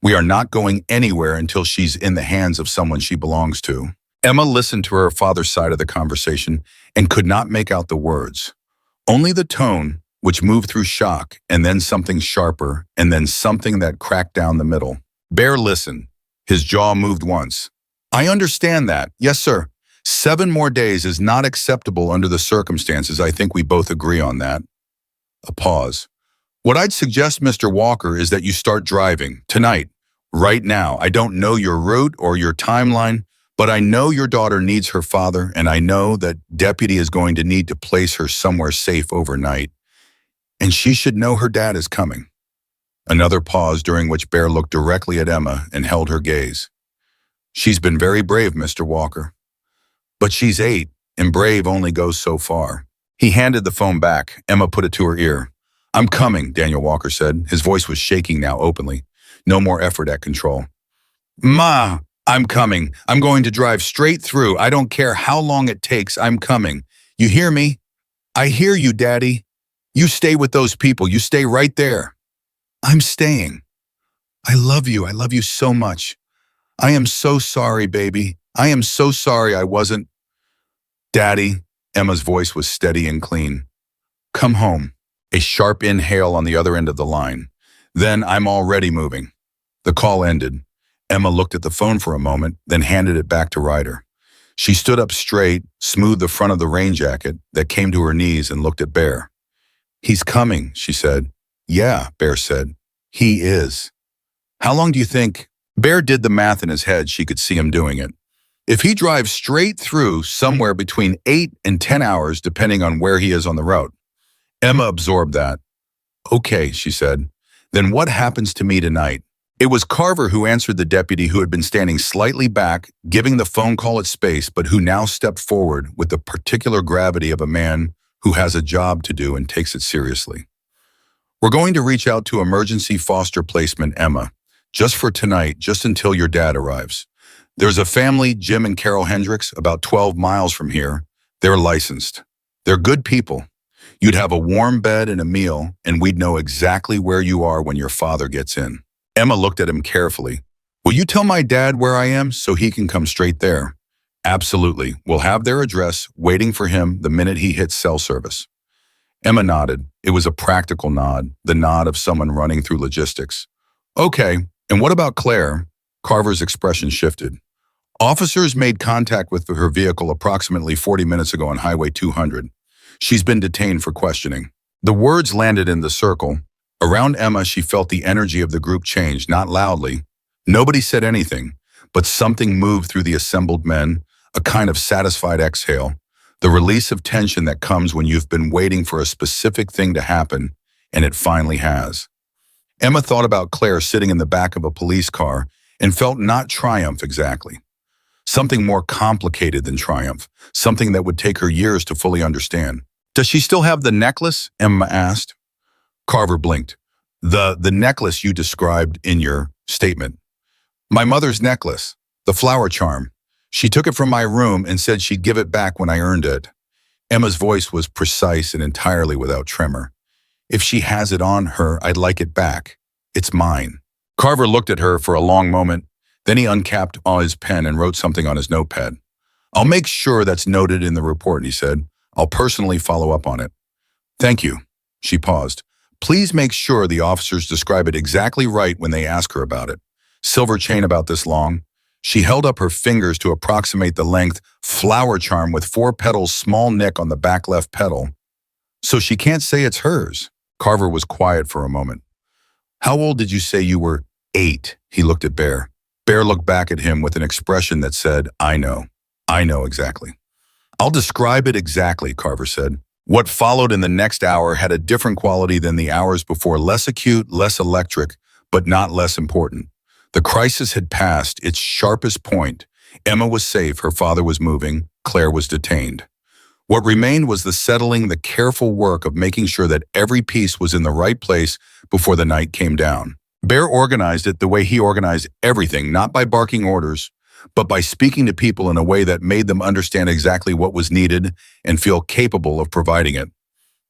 We are not going anywhere until she's in the hands of someone she belongs to." Emma listened to her father's side of the conversation and could not make out the words. Only the tone, which moved through shock, and then something sharper, and then something that cracked down the middle. Bear listened. His jaw moved once. "I understand that. Yes, sir. 7 more days is not acceptable under the circumstances. I think we both agree on that." A pause. "What I'd suggest, Mr. Walker, is that you start driving. Tonight. Right now. I don't know your route or your timeline, but I know your daughter needs her father, and I know that deputy is going to need to place her somewhere safe overnight. And she should know her dad is coming." Another pause during which Bear looked directly at Emma and held her gaze. She's been very brave, Mr. Walker. But she's 8, and brave only goes so far. He handed the phone back. Emma put it to her ear. I'm coming, Daniel Walker said. His voice was shaking now openly. No more effort at control. Ma, I'm coming. I'm going to drive straight through. I don't care how long it takes. I'm coming. You hear me? I hear you, Daddy. You stay with those people. You stay right there. I'm staying. I love you. I love you so much. I am so sorry, baby. I am so sorry I wasn't. Daddy, Emma's voice was steady and clean. Come home. A sharp inhale on the other end of the line. Then I'm already moving. The call ended. Emma looked at the phone for a moment, then handed it back to Ryder. She stood up straight, smoothed the front of the rain jacket that came to her knees and looked at Bear. He's coming, she said. Yeah, Bear said. He is. How long do you think? Bear did the math in his head. She could see him doing it. If he drives straight through, somewhere between 8 and 10 hours, depending on where he is on the route. Emma absorbed that. Okay, she said. Then what happens to me tonight? It was Carver who answered the deputy who had been standing slightly back, giving the phone call its space, but who now stepped forward with the particular gravity of a man who has a job to do and takes it seriously. We're going to reach out to emergency foster placement, Emma, just for tonight, just until your dad arrives. There's a family, Jim and Carol Hendricks, about 12 miles from here. They're licensed. They're good people. You'd have a warm bed and a meal, and we'd know exactly where you are when your father gets in. Emma looked at him carefully. Will you tell my dad where I am so he can come straight there? Absolutely. We'll have their address waiting for him the minute he hits cell service. Emma nodded. It was a practical nod, the nod of someone running through logistics. Okay, and what about Claire? Carver's expression shifted. Officers made contact with her vehicle approximately 40 minutes ago on Highway 200. She's been detained for questioning. The words landed in the circle. Around Emma, she felt the energy of the group change, not loudly. Nobody said anything, but something moved through the assembled men, a kind of satisfied exhale, the release of tension that comes when you've been waiting for a specific thing to happen, and it finally has. Emma thought about Claire sitting in the back of a police car and felt not triumph exactly. Something more complicated than triumph, something that would take her years to fully understand. Does she still have the necklace? Emma asked. Carver blinked. The necklace you described in your statement. My mother's necklace, the flower charm. She took it from my room and said she'd give it back when I earned it. Emma's voice was precise and entirely without tremor. If she has it on her, I'd like it back. It's mine. Carver looked at her for a long moment. Then he uncapped his pen and wrote something on his notepad. I'll make sure that's noted in the report, he said. I'll personally follow up on it. Thank you. She paused. Please make sure the officers describe it exactly right when they ask her about it. Silver chain about this long. She held up her fingers to approximate the length, flower charm with 4 petals, small nick on the back left petal. So she can't say it's hers. Carver was quiet for a moment. How old did you say you were? 8. He looked at Bear. Bear looked back at him with an expression that said, I know. I know exactly. I'll describe it exactly, Carver said. What followed in the next hour had a different quality than the hours before, less acute, less electric, but not less important. The crisis had passed its sharpest point. Emma was safe, her father was moving, Claire was detained. What remained was the settling, the careful work of making sure that every piece was in the right place before the night came down. Bear organized it the way he organized everything, not by barking orders, but by speaking to people in a way that made them understand exactly what was needed and feel capable of providing it.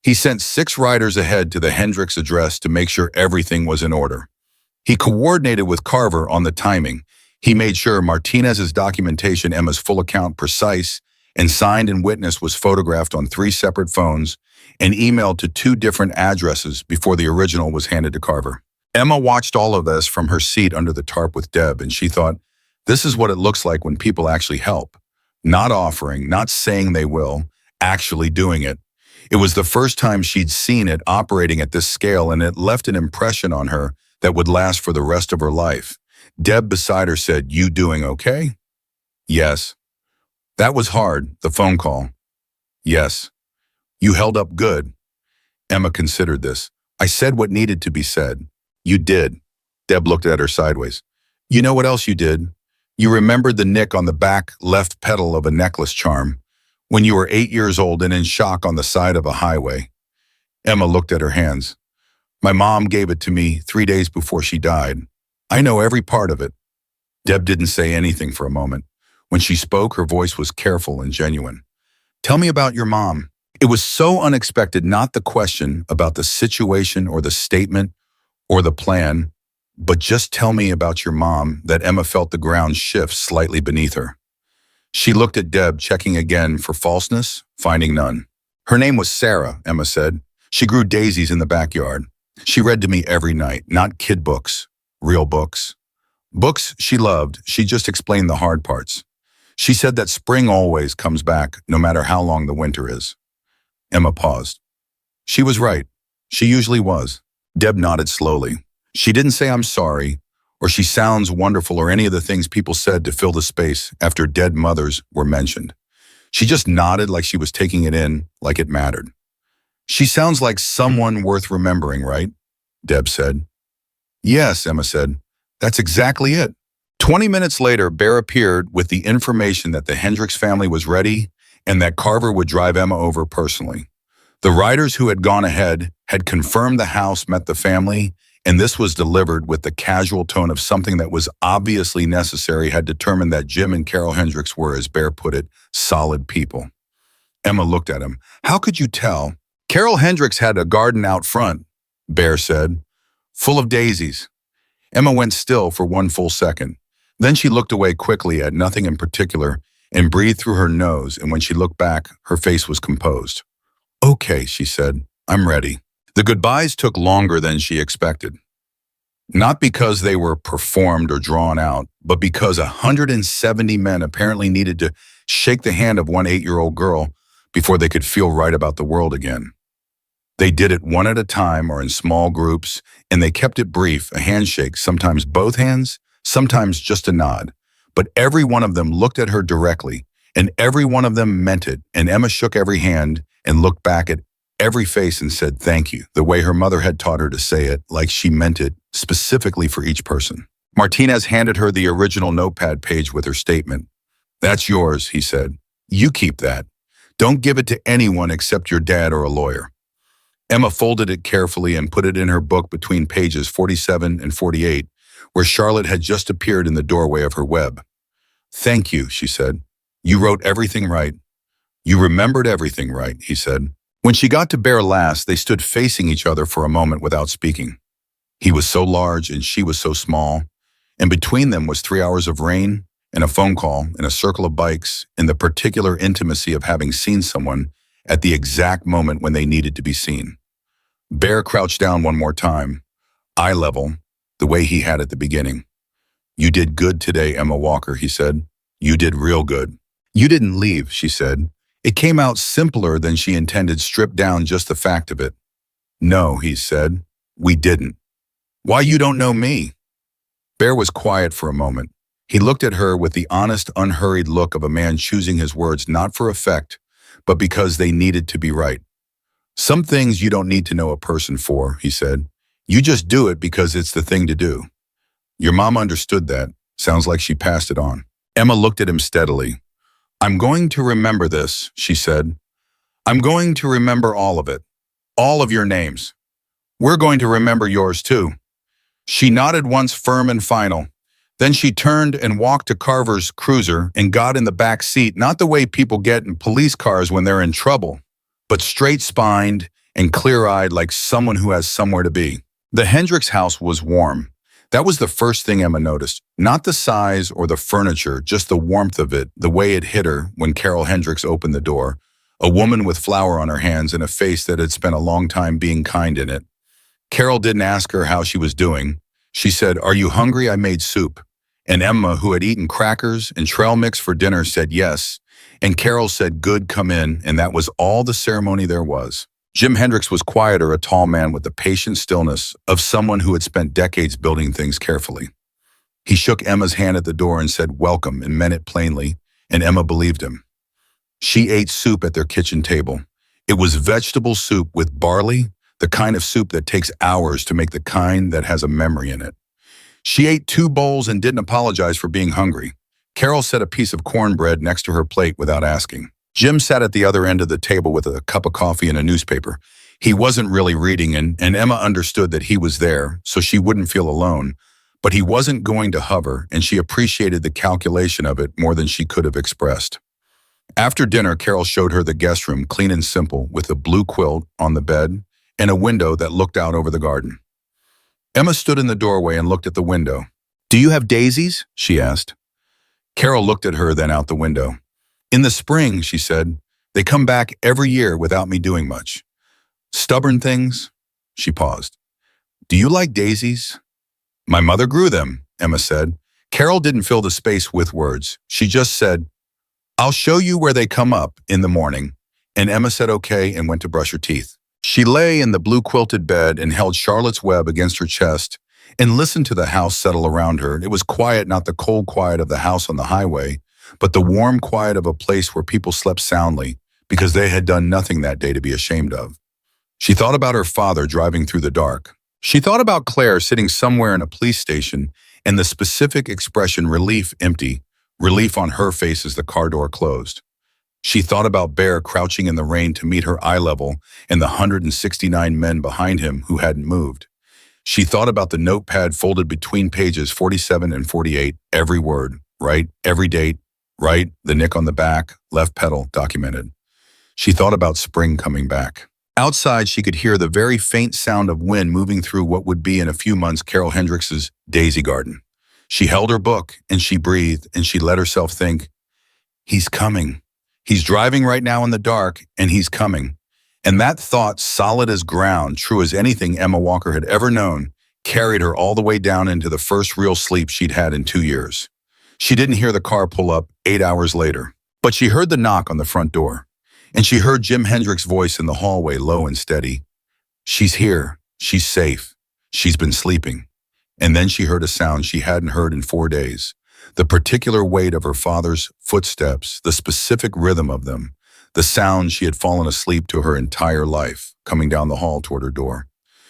He sent 6 riders ahead to the Hendricks address to make sure everything was in order. He coordinated with Carver on the timing. He made sure Martinez's documentation, Emma's full account, precise, and signed and witnessed, was photographed on 3 separate phones and emailed to 2 different addresses before the original was handed to Carver. Emma watched all of this from her seat under the tarp with Deb, and she thought, this is what it looks like when people actually help. Not offering, not saying they will, actually doing it. It was the first time she'd seen it operating at this scale, and it left an impression on her that would last for the rest of her life. Deb beside her said, You doing okay? Yes. That was hard, the phone call. Yes. You held up good. Emma considered this. I said what needed to be said. You did. Deb looked at her sideways. You know what else you did? You remembered the nick on the back left pedal of a necklace charm when you were 8 years old and in shock on the side of a highway. Emma looked at her hands. My mom gave it to me 3 days before she died. I know every part of it. Deb didn't say anything for a moment. When she spoke, her voice was careful and genuine. Tell me about your mom. It was so unexpected, not the question about the situation or the statement or the plan, but just tell me about your mom, that Emma felt the ground shift slightly beneath her. She looked at Deb, checking again for falseness, finding none. Her name was Sarah, Emma said. She grew daisies in the backyard. She read to me every night, not kid books, real books. Books she loved, she just explained the hard parts. She said that spring always comes back, no matter how long the winter is. Emma paused. She was right. She usually was. Deb nodded slowly. She didn't say I'm sorry, or she sounds wonderful, or any of the things people said to fill the space after dead mothers were mentioned. She just nodded like she was taking it in, like it mattered. She sounds like someone worth remembering, right? Deb said. Yes, Emma said. That's exactly it. 20 minutes later, Bear appeared with the information that the Hendricks family was ready and that Carver would drive Emma over personally. The riders who had gone ahead had confirmed the house met the family, and this was delivered with the casual tone of something that was obviously necessary, had determined that Jim and Carol Hendricks were, as Bear put it, solid people. Emma looked at him. How could you tell? Carol Hendricks had a garden out front, Bear said, full of daisies. Emma went still for one full second. Then she looked away quickly at nothing in particular and breathed through her nose, and when she looked back, her face was composed. Okay, she said, I'm ready. The goodbyes took longer than she expected. Not because they were performed or drawn out, but because 170 men apparently needed to shake the hand of one 8-year-old girl before they could feel right about the world again. They did it one at a time or in small groups, and they kept it brief, a handshake, sometimes both hands, sometimes just a nod. But every one of them looked at her directly, and every one of them meant it, and Emma shook every hand and looked back at every face and said thank you, the way her mother had taught her to say it, like she meant it, specifically for each person. Martinez handed her the original notepad page with her statement. That's yours, he said. You keep that. Don't give it to anyone except your dad or a lawyer. Emma folded it carefully and put it in her book between pages 47 and 48, where Charlotte had just appeared in the doorway of her web. Thank you, she said. You wrote everything right. You remembered everything right, he said. When she got to Bear last, they stood facing each other for a moment without speaking. He was so large and she was so small, and between them was 3 hours of rain and a phone call and a circle of bikes and the particular intimacy of having seen someone at the exact moment when they needed to be seen. Bear crouched down one more time, eye level, the way he had at the beginning. You did good today, Emma Walker, he said. You did real good. You didn't leave, she said. It came out simpler than she intended, stripped down just the fact of it. No, he said. We didn't. Why, you don't know me? Bear was quiet for a moment. He looked at her with the honest, unhurried look of a man choosing his words not for effect, but because they needed to be right. Some things you don't need to know a person for, he said. You just do it because it's the thing to do. Your mom understood that. Sounds like she passed it on. Emma looked at him steadily. I'm going to remember this, she said. I'm going to remember all of it. All of your names. We're going to remember yours too. She nodded once, firm and final. Then she turned and walked to Carver's cruiser and got in the back seat, not the way people get in police cars when they're in trouble, but straight-spined and clear-eyed like someone who has somewhere to be. The Hendricks house was warm. That was the first thing Emma noticed. Not the size or the furniture, just the warmth of it, the way it hit her when Carol Hendricks opened the door, a woman with flour on her hands and a face that had spent a long time being kind in it. Carol didn't ask her how she was doing. She said, "Are you hungry? I made soup." And Emma, who had eaten crackers and trail mix for dinner, said yes. And Carol said, "Good, come in," and that was all the ceremony there was. Jim Hendricks was quieter, a tall man with the patient stillness of someone who had spent decades building things carefully. He shook Emma's hand at the door and said, "Welcome," and meant it plainly, and Emma believed him. She ate soup at their kitchen table. It was vegetable soup with barley, the kind of soup that takes hours to make, the kind that has a memory in it. She ate 2 bowls and didn't apologize for being hungry. Carol set a piece of cornbread next to her plate without asking. Jim sat at the other end of the table with a cup of coffee and a newspaper. He wasn't really reading, and Emma understood that he was there, so she wouldn't feel alone. But he wasn't going to hover, and she appreciated the calculation of it more than she could have expressed. After dinner, Carol showed her the guest room, clean and simple, with a blue quilt on the bed and a window that looked out over the garden. Emma stood in the doorway and looked at the window. "Do you have daisies?" she asked. Carol looked at her, then out the window. "In the spring," she said. "They come back every year without me doing much." "Stubborn things?" She paused. "Do you like daisies?" "My mother grew them," Emma said. Carol didn't fill the space with words. She just said, "I'll show you where they come up in the morning." And Emma said okay and went to brush her teeth. She lay in the blue quilted bed and held Charlotte's Web against her chest and listened to the house settle around her. It was quiet, not the cold quiet of the house on the highway, but the warm quiet of a place where people slept soundly because they had done nothing that day to be ashamed of. She thought about her father driving through the dark. She thought about Claire sitting somewhere in a police station and the specific expression relief empty, relief on her face as the car door closed. She thought about Bear crouching in the rain to meet her eye level and the 169 men behind him who hadn't moved. She thought about the notepad folded between pages 47 and 48, every word, right, every date, right, the nick on the back, left pedal, documented. She thought about spring coming back. Outside, she could hear the very faint sound of wind moving through what would be in a few months Carol Hendricks's daisy garden. She held her book, and she breathed, and she let herself think, "He's coming. He's driving right now in the dark, and he's coming." And that thought, solid as ground, true as anything Emma Walker had ever known, carried her all the way down into the first real sleep she'd had in 2 years. She didn't hear the car pull up 8 hours later, but she heard the knock on the front door, and she heard Jim Hendrick's voice in the hallway, low and steady. "She's here. She's safe. She's been sleeping." And then she heard a sound she hadn't heard in 4 days. The particular weight of her father's footsteps, the specific rhythm of them, the sound she had fallen asleep to her entire life, coming down the hall toward her door.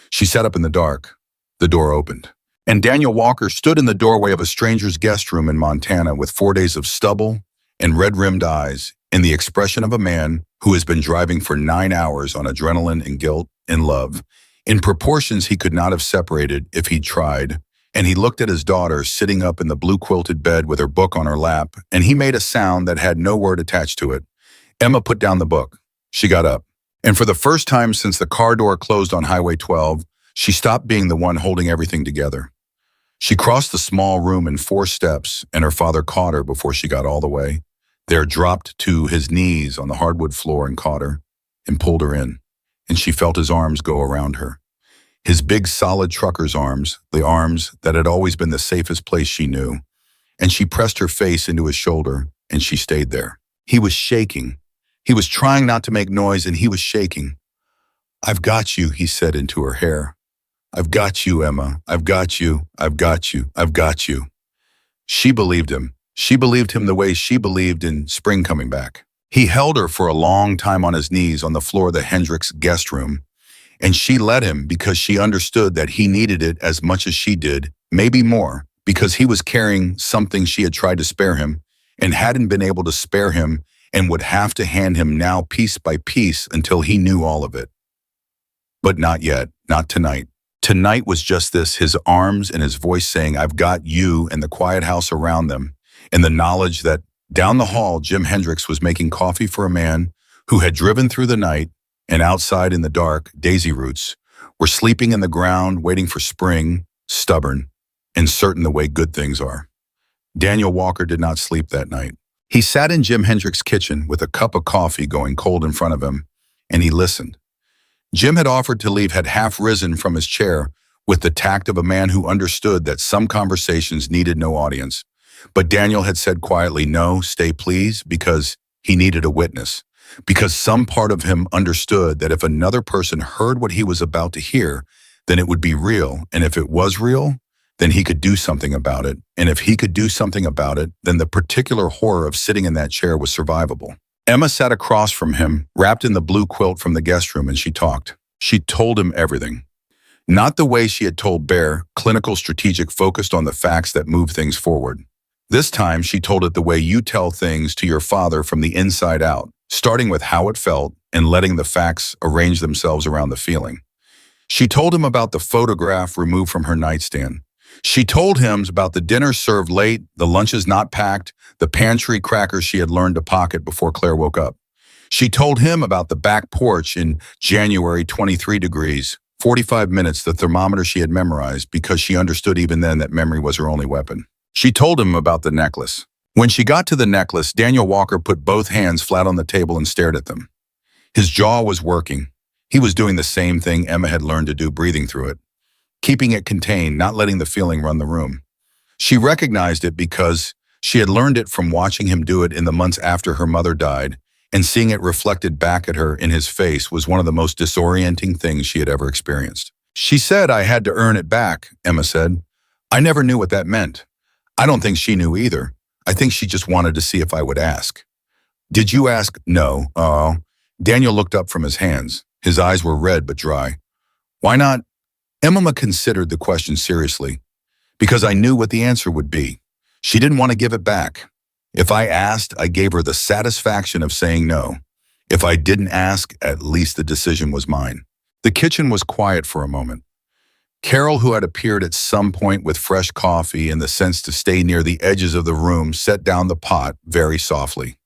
She sat up in the dark. The door opened. And Daniel Walker stood in the doorway of a stranger's guest room in Montana with 4 days of stubble and red-rimmed eyes and the expression of a man who has been driving for 9 hours on adrenaline and guilt and love, in proportions he could not have separated if he'd tried. And he looked at his daughter sitting up in the blue quilted bed with her book on her lap, and he made a sound that had no word attached to it. Emma put down the book. She got up. And for the first time since the car door closed on Highway 12, she stopped being the one holding everything together. She crossed the small room in 4 steps, and her father caught her before she got all the way. There, dropped to his knees on the hardwood floor and caught her and pulled her in, and she felt his arms go around her. His big, solid trucker's arms, the arms that had always been the safest place she knew, and she pressed her face into his shoulder, and she stayed there. He was shaking. He was trying not to make noise, and he was shaking. "I've got you," he said into her hair. "I've got you, Emma. I've got you. I've got you. I've got you." She believed him. She believed him the way she believed in spring coming back. He held her for a long time on his knees on the floor of the Hendricks guest room, and she let him because she understood that he needed it as much as she did, maybe more, because he was carrying something she had tried to spare him and hadn't been able to spare him and would have to hand him now piece by piece until he knew all of it. But not yet, not tonight. Tonight was just this, his arms and his voice saying, "I've got you," and the quiet house around them, and the knowledge that down the hall Jim Hendricks was making coffee for a man who had driven through the night, and outside in the dark, daisy roots were sleeping in the ground, waiting for spring, stubborn, and certain the way good things are. Daniel Walker did not sleep that night. He sat in Jim Hendricks' kitchen with a cup of coffee going cold in front of him, and he listened. Jim had offered to leave, had half risen from his chair with the tact of a man who understood that some conversations needed no audience. But Daniel had said quietly, "No, stay please," because he needed a witness. Because some part of him understood that if another person heard what he was about to hear, then it would be real. And if it was real, then he could do something about it. And if he could do something about it, then the particular horror of sitting in that chair was survivable. Emma sat across from him, wrapped in the blue quilt from the guest room, and she talked. She told him everything. Not the way she had told Bear, clinical strategic focused on the facts that move things forward. This time, she told it the way you tell things to your father from the inside out, starting with how it felt and letting the facts arrange themselves around the feeling. She told him about the photograph removed from her nightstand. She told him about the dinner served late, the lunches not packed, the pantry crackers she had learned to pocket before Claire woke up. She told him about the back porch in January 23 degrees, 45 minutes, the thermometer she had memorized because she understood even then that memory was her only weapon. She told him about the necklace. When she got to the necklace, Daniel Walker put both hands flat on the table and stared at them. His jaw was working. He was doing the same thing Emma had learned to do, breathing through it, keeping it contained, not letting the feeling run the room. She recognized it because she had learned it from watching him do it in the months after her mother died, and seeing it reflected back at her in his face was one of the most disorienting things she had ever experienced. She said I had to earn it back, Emma said. I never knew what that meant. I don't think she knew either. I think she just wanted to see if I would ask. Did you ask? No. Oh. Daniel looked up from his hands. His eyes were red but dry. Why not? Emma considered the question seriously. Because I knew what the answer would be. She didn't want to give it back. If I asked, I gave her the satisfaction of saying no. If I didn't ask, at least the decision was mine. The kitchen was quiet for a moment. Carol, who had appeared at some point with fresh coffee and the sense to stay near the edges of the room, set down the pot very softly.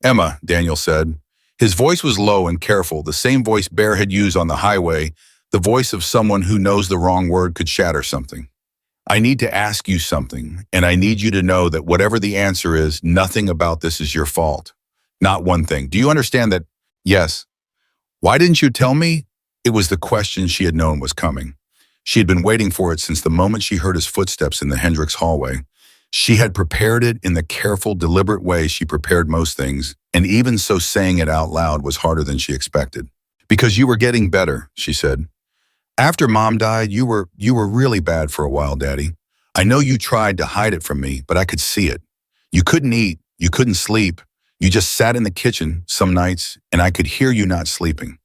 Emma, Daniel said. His voice was low and careful, the same voice Bear had used on the highway, the voice of someone who knows the wrong word could shatter something. I need to ask you something, and I need you to know that whatever the answer is, nothing about this is your fault. Not one thing. Do you understand that? Yes. Why didn't you tell me? It was the question she had known was coming. She had been waiting for it since the moment she heard his footsteps in the Hendricks hallway. She had prepared it in the careful, deliberate way she prepared most things, and even so saying it out loud was harder than she expected. Because you were getting better, she said. After Mom died, you were really bad for a while, Daddy. I know you tried to hide it from me, but I could see it. You couldn't eat, you couldn't sleep. You just sat in the kitchen some nights, and I could hear you not sleeping.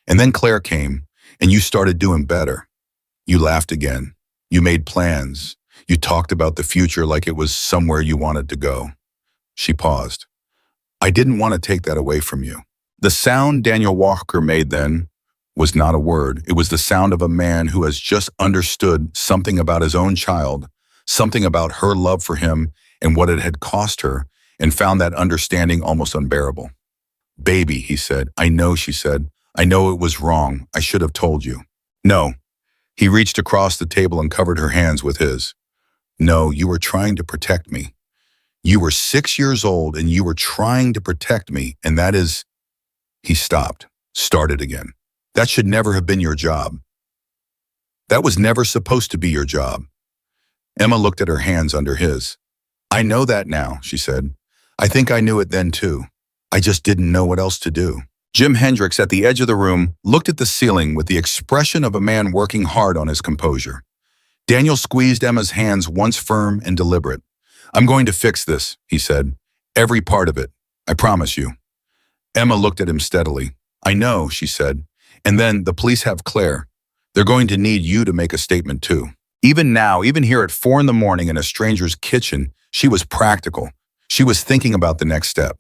And then Claire came, and you started doing better. You laughed again. You made plans. You talked about the future like it was somewhere you wanted to go. She paused. I didn't want to take that away from you. The sound Daniel Walker made then was not a word. It was the sound of a man who has just understood something about his own child, something about her love for him and what it had cost her, and found that understanding almost unbearable. Baby, he said. I know, she said. I know it was wrong. I should have told you. No. He reached across the table and covered her hands with his. No, you were trying to protect me. You were 6 years old and you were trying to protect me, and that is... He stopped, started again. That should never have been your job. That was never supposed to be your job. Emma looked at her hands under his. I know that now, she said. I think I knew it then too. I just didn't know what else to do. Jim Hendricks, at the edge of the room, looked at the ceiling with the expression of a man working hard on his composure. Daniel squeezed Emma's hands, once firm and deliberate. I'm going to fix this, he said. Every part of it. I promise you. Emma looked at him steadily. I know, she said. And then the police have Claire. They're going to need you to make a statement too. Even now, even here at 4 in the morning in a stranger's kitchen, she was practical. She was thinking about the next step.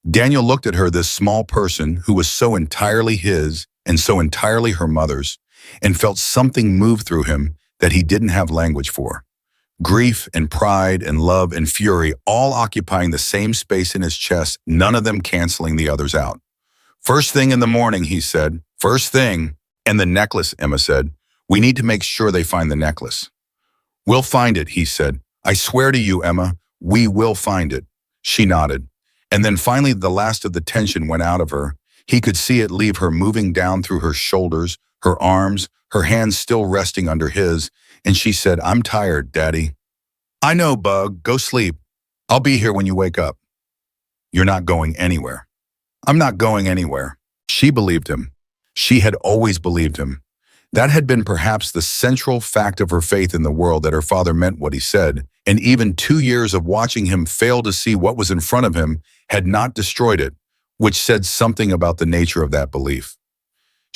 Daniel looked at her, this small person who was so entirely his and so entirely her mother's, and felt something move through him that he didn't have language for. Grief and pride and love and fury all occupying the same space in his chest, none of them canceling the others out. First thing in the morning, he said. First thing. And the necklace, Emma said. We need to make sure they find the necklace. We'll find it, he said. I swear to you, Emma, we will find it. She nodded. And then finally the last of the tension went out of her. He could see it leave her, moving down through her shoulders, her arms, her hands still resting under his, and she said, I'm tired, Daddy. I know, Bug. Go sleep. I'll be here when you wake up. You're not going anywhere. I'm not going anywhere. She believed him. She had always believed him. That had been perhaps the central fact of her faith in the world, that her father meant what he said, and even 2 years of watching him fail to see what was in front of him had not destroyed it, which said something about the nature of that belief.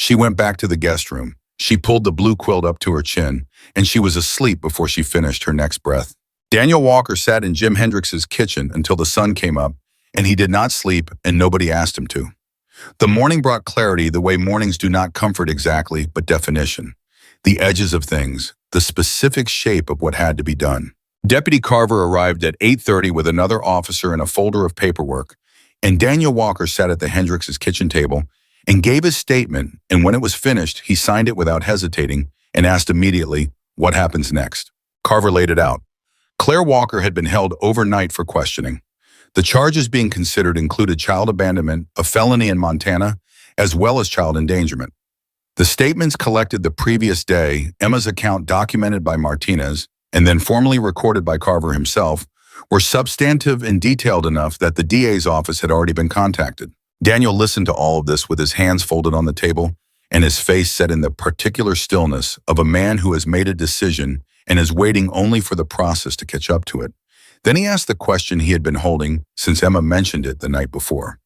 She went back to the guest room. She pulled the blue quilt up to her chin, and she was asleep before she finished her next breath. Daniel Walker sat in Jim Hendrix's kitchen until the sun came up, and he did not sleep, and nobody asked him to. The morning brought clarity the way mornings do not comfort exactly, but definition. The edges of things, the specific shape of what had to be done. Deputy Carver arrived at 8:30 with another officer and a folder of paperwork, and Daniel Walker sat at the Hendrix's kitchen table and gave his statement, and when it was finished, he signed it without hesitating and asked immediately, "What happens next?" Carver laid it out. Claire Walker had been held overnight for questioning. The charges being considered included child abandonment, a felony in Montana, as well as child endangerment. The statements collected the previous day, Emma's account documented by Martinez, and then formally recorded by Carver himself, were substantive and detailed enough that the DA's office had already been contacted. Daniel listened to all of this with his hands folded on the table and his face set in the particular stillness of a man who has made a decision and is waiting only for the process to catch up to it. Then he asked the question he had been holding since Emma mentioned it the night before.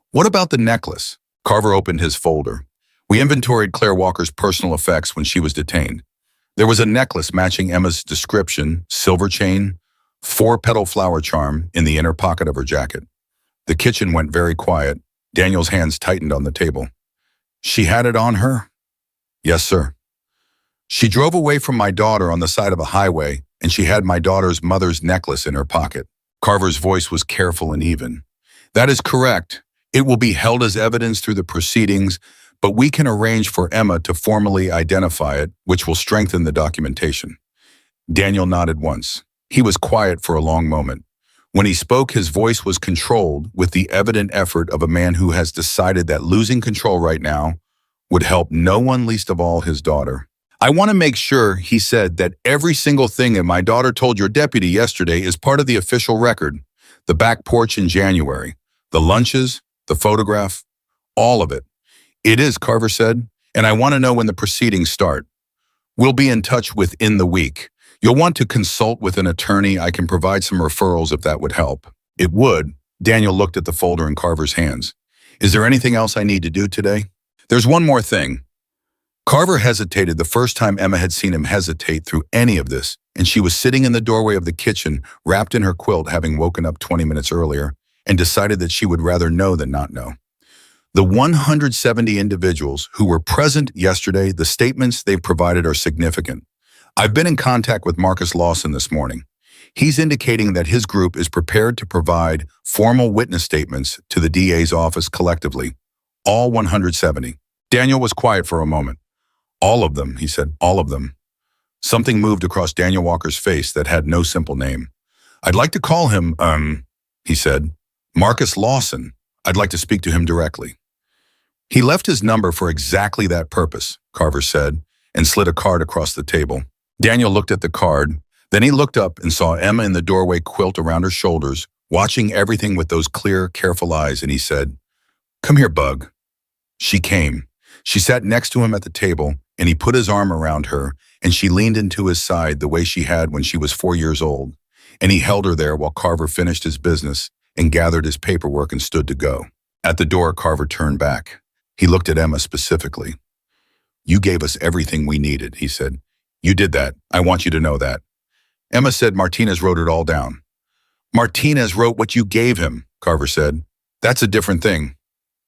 "What about the necklace?" Carver opened his folder. "We inventoried Claire Walker's personal effects when she was detained. There was a necklace matching Emma's description, silver chain, 4-petal flower charm in the inner pocket of her jacket." The kitchen went very quiet. Daniel's hands tightened on the table. "She had it on her?" "Yes, sir. She drove away from my daughter on the side of a highway, and she had my daughter's mother's necklace in her pocket." Carver's voice was careful and even. "That is correct. It will be held as evidence through the proceedings, but we can arrange for Emma to formally identify it, which will strengthen the documentation." Daniel nodded once. He was quiet for a long moment. When he spoke, his voice was controlled with the evident effort of a man who has decided that losing control right now would help no one, least of all his daughter. "I want to make sure," he said, "that every single thing that my daughter told your deputy yesterday is part of the official record. The back porch in January, the lunches, the photograph, all of it." "It is," Carver said, "and I want to know when the proceedings start. We'll be in touch within the week. You'll want to consult with an attorney. I can provide some referrals if that would help." "It would." Daniel looked at the folder in Carver's hands. "Is there anything else I need to do today?" "There's one more thing." Carver hesitated the first time Emma had seen him hesitate through any of this, and she was sitting in the doorway of the kitchen, wrapped in her quilt, having woken up 20 minutes earlier, and decided that she would rather know than not know. The 170 individuals who were present yesterday, the statements they've provided are significant. I've been in contact with Marcus Lawson this morning. He's indicating that his group is prepared to provide formal witness statements to the DA's office collectively. All 170. Daniel was quiet for a moment. "All of them," he said, "all of them." Something moved across Daniel Walker's face that had no simple name. "I'd like to call him, he said. "Marcus Lawson. I'd like to speak to him directly." "He left his number for exactly that purpose," Carver said, and slid a card across the table. Daniel looked at the card. Then he looked up and saw Emma in the doorway, quilt around her shoulders, watching everything with those clear, careful eyes, and he said, "Come here, Bug." She came. She sat next to him at the table, and he put his arm around her, and she leaned into his side the way she had when she was 4 years old, and he held her there while Carver finished his business and gathered his paperwork and stood to go. At the door, Carver turned back. He looked at Emma specifically. "You gave us everything we needed," he said. "You did that. I want you to know that." Emma said Martinez wrote it all down. "Martinez wrote what you gave him," Carver said. "That's a different thing."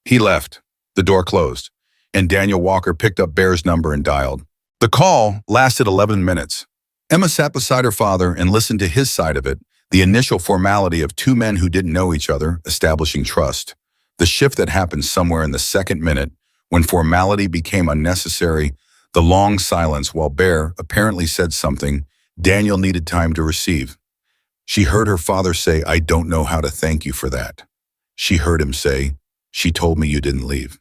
He left. The door closed, and Daniel Walker picked up Bear's number and dialed. The call lasted 11 minutes. Emma sat beside her father and listened to his side of it, the initial formality of two men who didn't know each other, establishing trust. The shift that happened somewhere in the second minute, when formality became unnecessary, the long silence while Bear apparently said something Daniel needed time to receive. She heard her father say, "I don't know how to thank you for that." She heard him say, "She told me you didn't leave."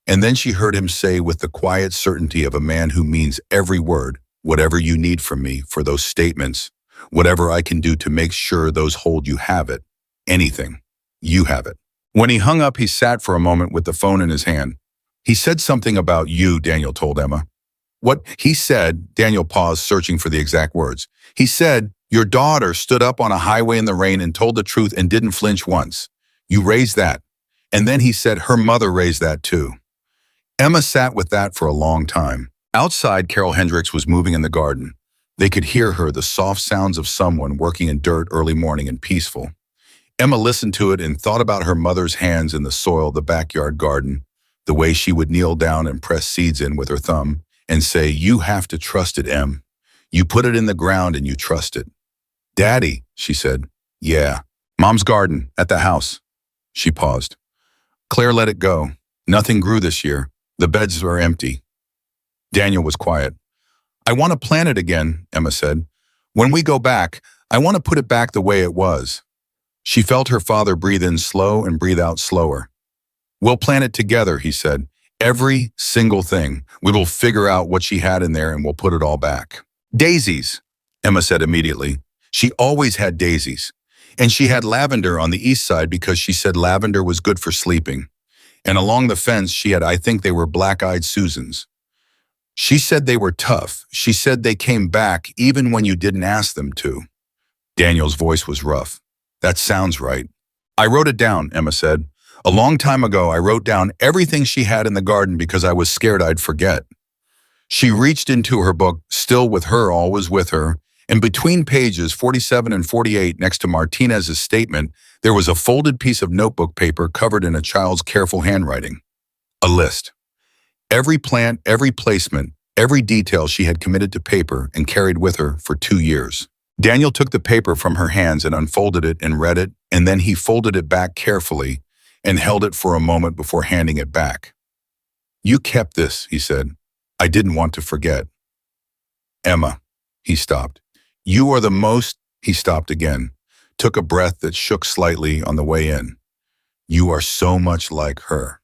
And then she heard him say with the quiet certainty of a man who means every word, "Whatever you need from me for those statements, whatever I can do to make sure those hold, you have it. Anything. You have it." When he hung up, he sat for a moment with the phone in his hand. "He said something about you," Daniel told Emma. "What he said," Daniel paused, searching for the exact words. "He said, your daughter stood up on a highway in the rain and told the truth and didn't flinch once. You raised that. And then he said her mother raised that too." Emma sat with that for a long time. Outside, Carol Hendricks was moving in the garden. They could hear her, the soft sounds of someone working in dirt early morning and peaceful. Emma listened to it and thought about her mother's hands in the soil of the backyard garden, the way she would kneel down and press seeds in with her thumb and say, "You have to trust it, Em. You put it in the ground and you trust it." "Daddy," she said. "Yeah." "Mom's garden, at the house." She paused. "Claire let it go. Nothing grew this year. The beds are empty." Daniel was quiet. "I want to plant it again," Emma said. "When we go back, I want to put it back the way it was." She felt her father breathe in slow and breathe out slower. "We'll plant it together," he said. "Every single thing. We will figure out what she had in there and we'll put it all back." "Daisies," Emma said immediately. She always had daisies. And she had lavender on the east side because she said lavender was good for sleeping. And along the fence, she had, I think they were black-eyed Susans. She said they were tough. She said they came back even when you didn't ask them to. Daniel's voice was rough. "That sounds right." "I wrote it down," Emma said. "A long time ago, I wrote down everything she had in the garden because I was scared I'd forget." She reached into her book, Still with Her, Always with Her, and between pages 47 and 48, next to Martinez's statement, there was a folded piece of notebook paper covered in a child's careful handwriting. A list. Every plant, every placement, every detail she had committed to paper and carried with her for 2 years. Daniel took the paper from her hands and unfolded it and read it, and then he folded it back carefully and held it for a moment before handing it back. "You kept this," he said. "I didn't want to forget." "Emma," he stopped. "You are the most—" He stopped again, took a breath that shook slightly on the way in. "You are so much like her."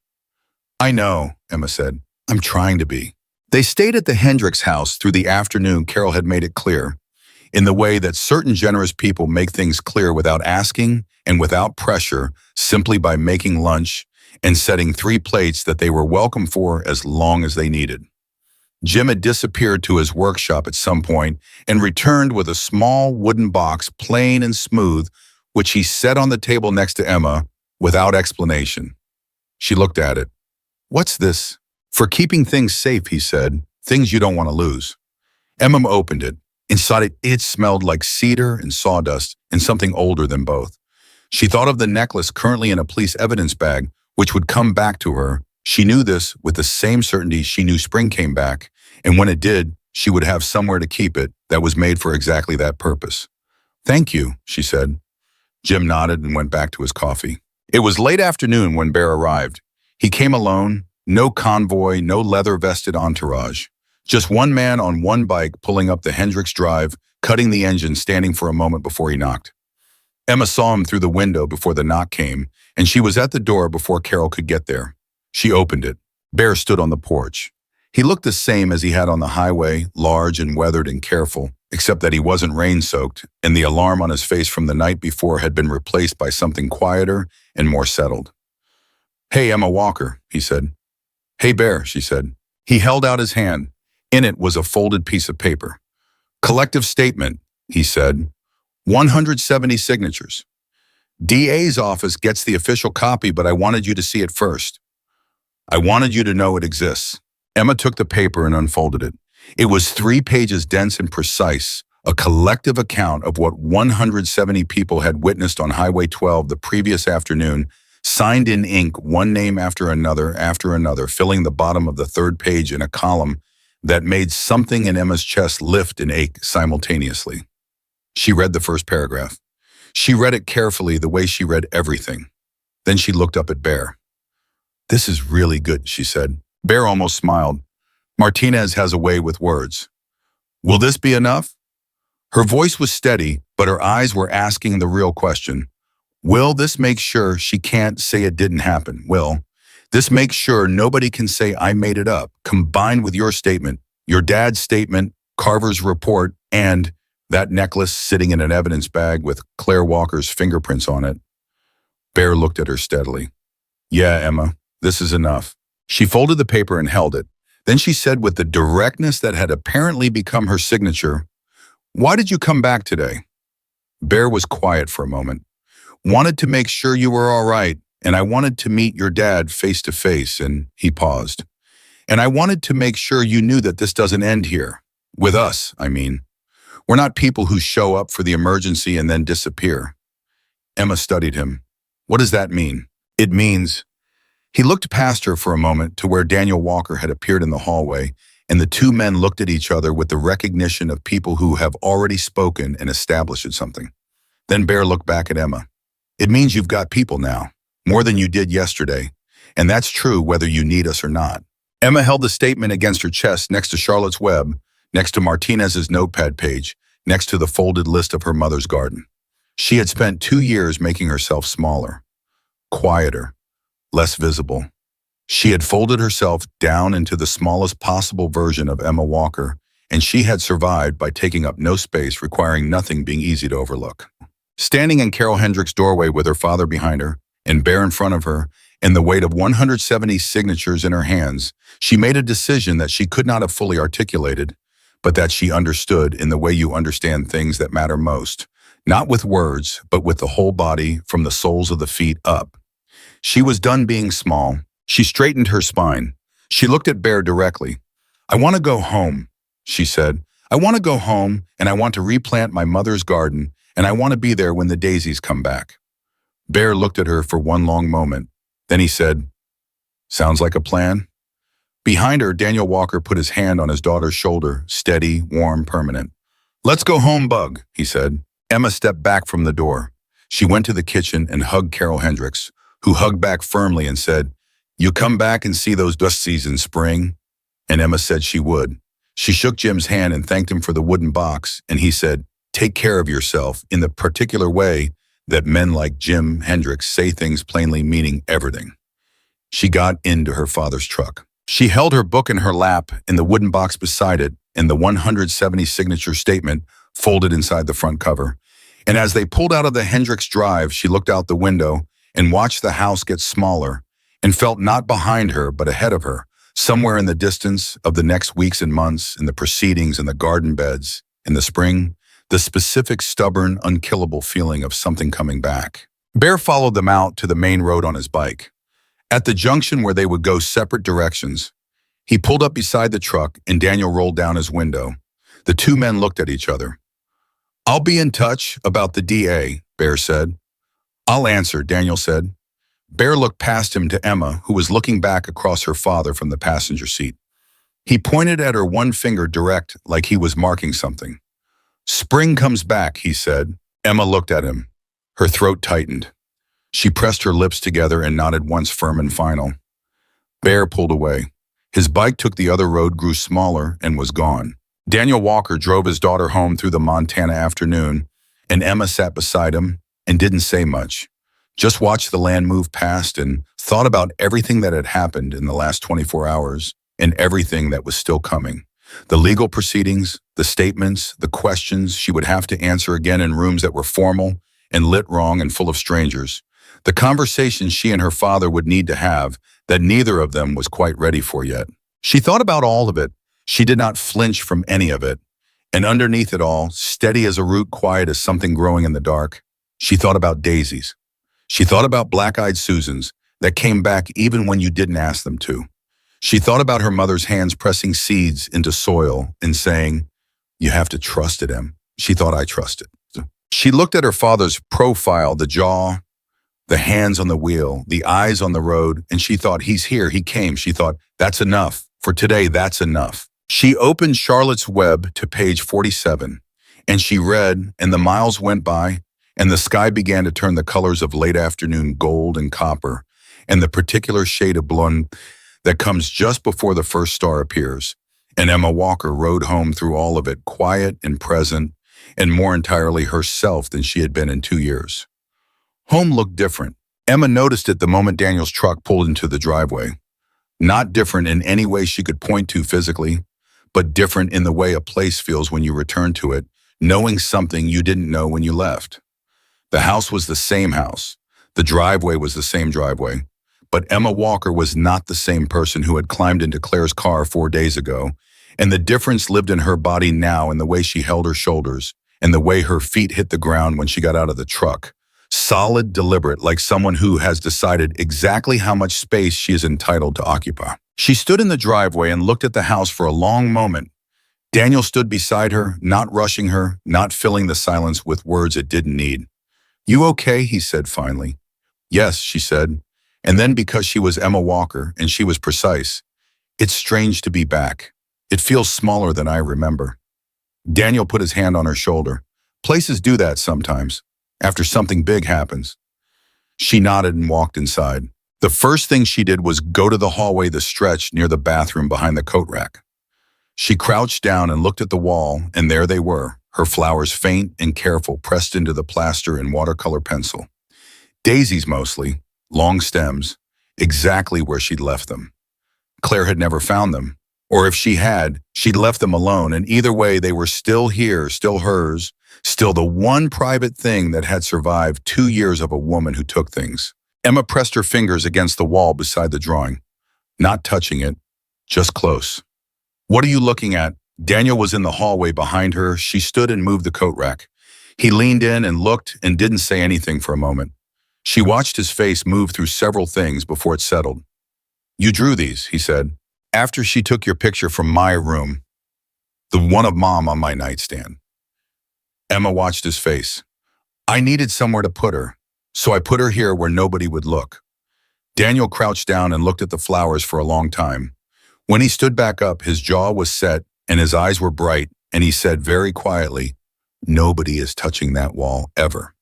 "I know," Emma said. "I'm trying to be." They stayed at the Hendricks house through the afternoon. Carol had made it clear, in the way that certain generous people make things clear without asking and without pressure, simply by making lunch and setting 3 plates that they were welcome for as long as they needed. Jim had disappeared to his workshop at some point and returned with a small wooden box, plain and smooth, which he set on the table next to Emma without explanation. She looked at it. "What's this?" "For keeping things safe," he said. "Things you don't want to lose." Emma opened it. Inside it smelled like cedar and sawdust and something older than both. She thought of the necklace currently in a police evidence bag, which would come back to her. She knew this with the same certainty she knew spring came back, and when it did, she would have somewhere to keep it that was made for exactly that purpose. "Thank you," she said. Jim nodded and went back to his coffee. It was late afternoon when Bear arrived. He came alone, no convoy, no leather-vested entourage. Just one man on one bike pulling up the Hendricks Drive, cutting the engine, standing for a moment before he knocked. Emma saw him through the window before the knock came, and she was at the door before Carol could get there. She opened it. Bear stood on the porch. He looked the same as he had on the highway, large and weathered and careful, except that he wasn't rain-soaked, and the alarm on his face from the night before had been replaced by something quieter and more settled. "Hey, Emma Walker," he said. "Hey, Bear," she said. He held out his hand. In it was a folded piece of paper. "Collective statement," he said. 170 signatures. DA's office gets the official copy, but I wanted you to see it first. I wanted you to know it exists." Emma took the paper and unfolded it. It was 3 pages dense and precise, a collective account of what 170 people had witnessed on Highway 12 the previous afternoon, signed in ink, one name after another, filling the bottom of the 3rd page in a column that made something in Emma's chest lift and ache simultaneously. She read the first paragraph. She read it carefully, the way she read everything. Then she looked up at Bear. "This is really good," she said. Bear almost smiled. Martinez has a way with words. "Will this be enough?" Her voice was steady, but her eyes were asking the real question. Will this make sure she can't say it didn't happen? Will this make sure nobody can say I made it up, combined with your statement, your dad's statement, Carver's report, and that necklace sitting in an evidence bag with Claire Walker's fingerprints on it? Bear looked at her steadily. "Yeah, Emma, this is enough." She folded the paper and held it. Then she said with the directness that had apparently become her signature, "Why did you come back today?" Bear was quiet for a moment. "Wanted to make sure you were all right, and I wanted to meet your dad face to face," and he paused. And I wanted to make sure you knew that this doesn't end here. With us, I mean. We're not people who show up for the emergency and then disappear. Emma studied him. What does that mean? It means he looked past her for a moment to where Daniel Walker had appeared in the hallway, and the two men looked at each other with the recognition of people who have already spoken and established something. Then Bear looked back at Emma. It means you've got people now, more than you did yesterday, and that's true whether you need us or not. Emma held the statement against her chest next to Charlotte's web, next to Martinez's notepad page, next to the folded list of her mother's garden. She had spent 2 years making herself smaller, quieter, less visible. She had folded herself down into the smallest possible version of Emma Walker, and she had survived by taking up no space, requiring nothing being easy to overlook. Standing in Carol Hendrick's doorway with her father behind her, and Bear in front of her, and the weight of 170 signatures in her hands, she made a decision that she could not have fully articulated, but that she understood in the way you understand things that matter most, not with words, but with the whole body from the soles of the feet up. She was done being small. She straightened her spine. She looked at Bear directly. I want to go home, she said. I want to go home, and I want to replant my mother's garden, and I want to be there when the daisies come back. Bear looked at her for one long moment. Then he said, sounds like a plan? Behind her, Daniel Walker put his hand on his daughter's shoulder, steady, warm, permanent. Let's go home, Bug, he said. Emma stepped back from the door. She went to the kitchen and hugged Carol Hendricks, who hugged back firmly and said, you come back and see those dusties in spring? And Emma said she would. She shook Jim's hand and thanked him for the wooden box, and he said, take care of yourself in the particular way that men like Jim Hendricks say things plainly meaning everything. She got into her father's truck. She held her book in her lap and the wooden box beside it and the 170 signature statement folded inside the front cover. And as they pulled out of the Hendricks drive, she looked out the window and watched the house get smaller and felt not behind her but ahead of her, somewhere in the distance of the next weeks and months, in the proceedings, in the garden beds, in the spring, the specific, stubborn, unkillable feeling of something coming back. Bear followed them out to the main road on his bike. At the junction where they would go separate directions, he pulled up beside the truck and Daniel rolled down his window. The two men looked at each other. I'll be in touch about the DA, Bear said. I'll answer, Daniel said. Bear looked past him to Emma, who was looking back across her father from the passenger seat. He pointed at her one finger direct like he was marking something. Spring comes back, he said. Emma looked at him. Her throat tightened. She pressed her lips together and nodded once firm and final. Bear pulled away. His bike took the other road, grew smaller, and was gone. Daniel Walker drove his daughter home through the Montana afternoon, and Emma sat beside him and didn't say much. Just watched the land move past and thought about everything that had happened in the last 24 hours and everything that was still coming. The legal proceedings, the statements, the questions she would have to answer again in rooms that were formal and lit wrong and full of strangers. The conversations she and her father would need to have that neither of them was quite ready for yet. She thought about all of it. She did not flinch from any of it. And underneath it all, steady as a root, quiet as something growing in the dark, she thought about daisies. She thought about black-eyed Susans that came back even when you didn't ask them to. She thought about her mother's hands pressing seeds into soil and saying, you have to trust it, Em. She thought I trusted. She looked at her father's profile, the jaw, the hands on the wheel, the eyes on the road, and she thought, he's here, he came. She thought, that's enough. For today, that's enough. She opened Charlotte's Web to page 47, and she read, and the miles went by, and the sky began to turn the colors of late afternoon gold and copper, and the particular shade of blonde that comes just before the first star appears. And Emma Walker rode home through all of it, quiet and present, and more entirely herself than she had been in 2 years. Home looked different. Emma noticed it the moment Daniel's truck pulled into the driveway. Not different in any way she could point to physically, but different in the way a place feels when you return to it, knowing something you didn't know when you left. The house was the same house. The driveway was the same driveway. But Emma Walker was not the same person who had climbed into Claire's car 4 days ago, and the difference lived in her body now in the way she held her shoulders and the way her feet hit the ground when she got out of the truck. Solid, deliberate, like someone who has decided exactly how much space she is entitled to occupy. She stood in the driveway and looked at the house for a long moment. Daniel stood beside her, not rushing her, not filling the silence with words it didn't need. "You okay?" he said finally. "Yes," she said. And then because she was Emma Walker and she was precise, "It's strange to be back. It feels smaller than I remember." Daniel put his hand on her shoulder. "Places do that sometimes, after something big happens." She nodded and walked inside. The first thing she did was go to the hallway, the stretch near the bathroom behind the coat rack. She crouched down and looked at the wall, and there they were, her flowers faint and careful, pressed into the plaster in watercolor pencil. Daisies mostly, long stems, exactly where she'd left them. Claire had never found them, or if she had, she'd left them alone, and either way they were still here, still hers, still the one private thing that had survived 2 years of a woman who took things. Emma pressed her fingers against the wall beside the drawing, not touching it, just close. "What are you looking at?" Daniel was in the hallway behind her. She stood and moved the coat rack. He leaned in and looked and didn't say anything for a moment. She watched his face move through several things before it settled. "You drew these," he said, "after she took your picture from my room, the one of Mom on my nightstand." Emma watched his face. "I needed somewhere to put her, so I put her here where nobody would look." Daniel crouched down and looked at the flowers for a long time. When he stood back up, his jaw was set and his eyes were bright, and he said very quietly, "Nobody is touching that wall, ever."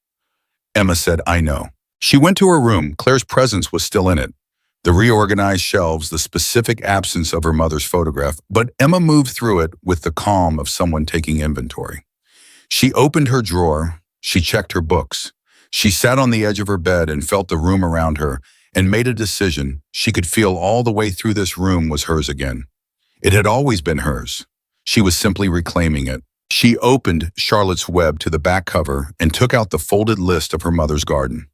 Emma said, "I know." She went to her room. Claire's presence was still in it. The reorganized shelves, the specific absence of her mother's photograph, but Emma moved through it with the calm of someone taking inventory. She opened her drawer. She checked her books. She sat on the edge of her bed and felt the room around her and made a decision. She could feel all the way through this room was hers again. It had always been hers. She was simply reclaiming it. She opened Charlotte's Web to the back cover and took out the folded list of her mother's garden.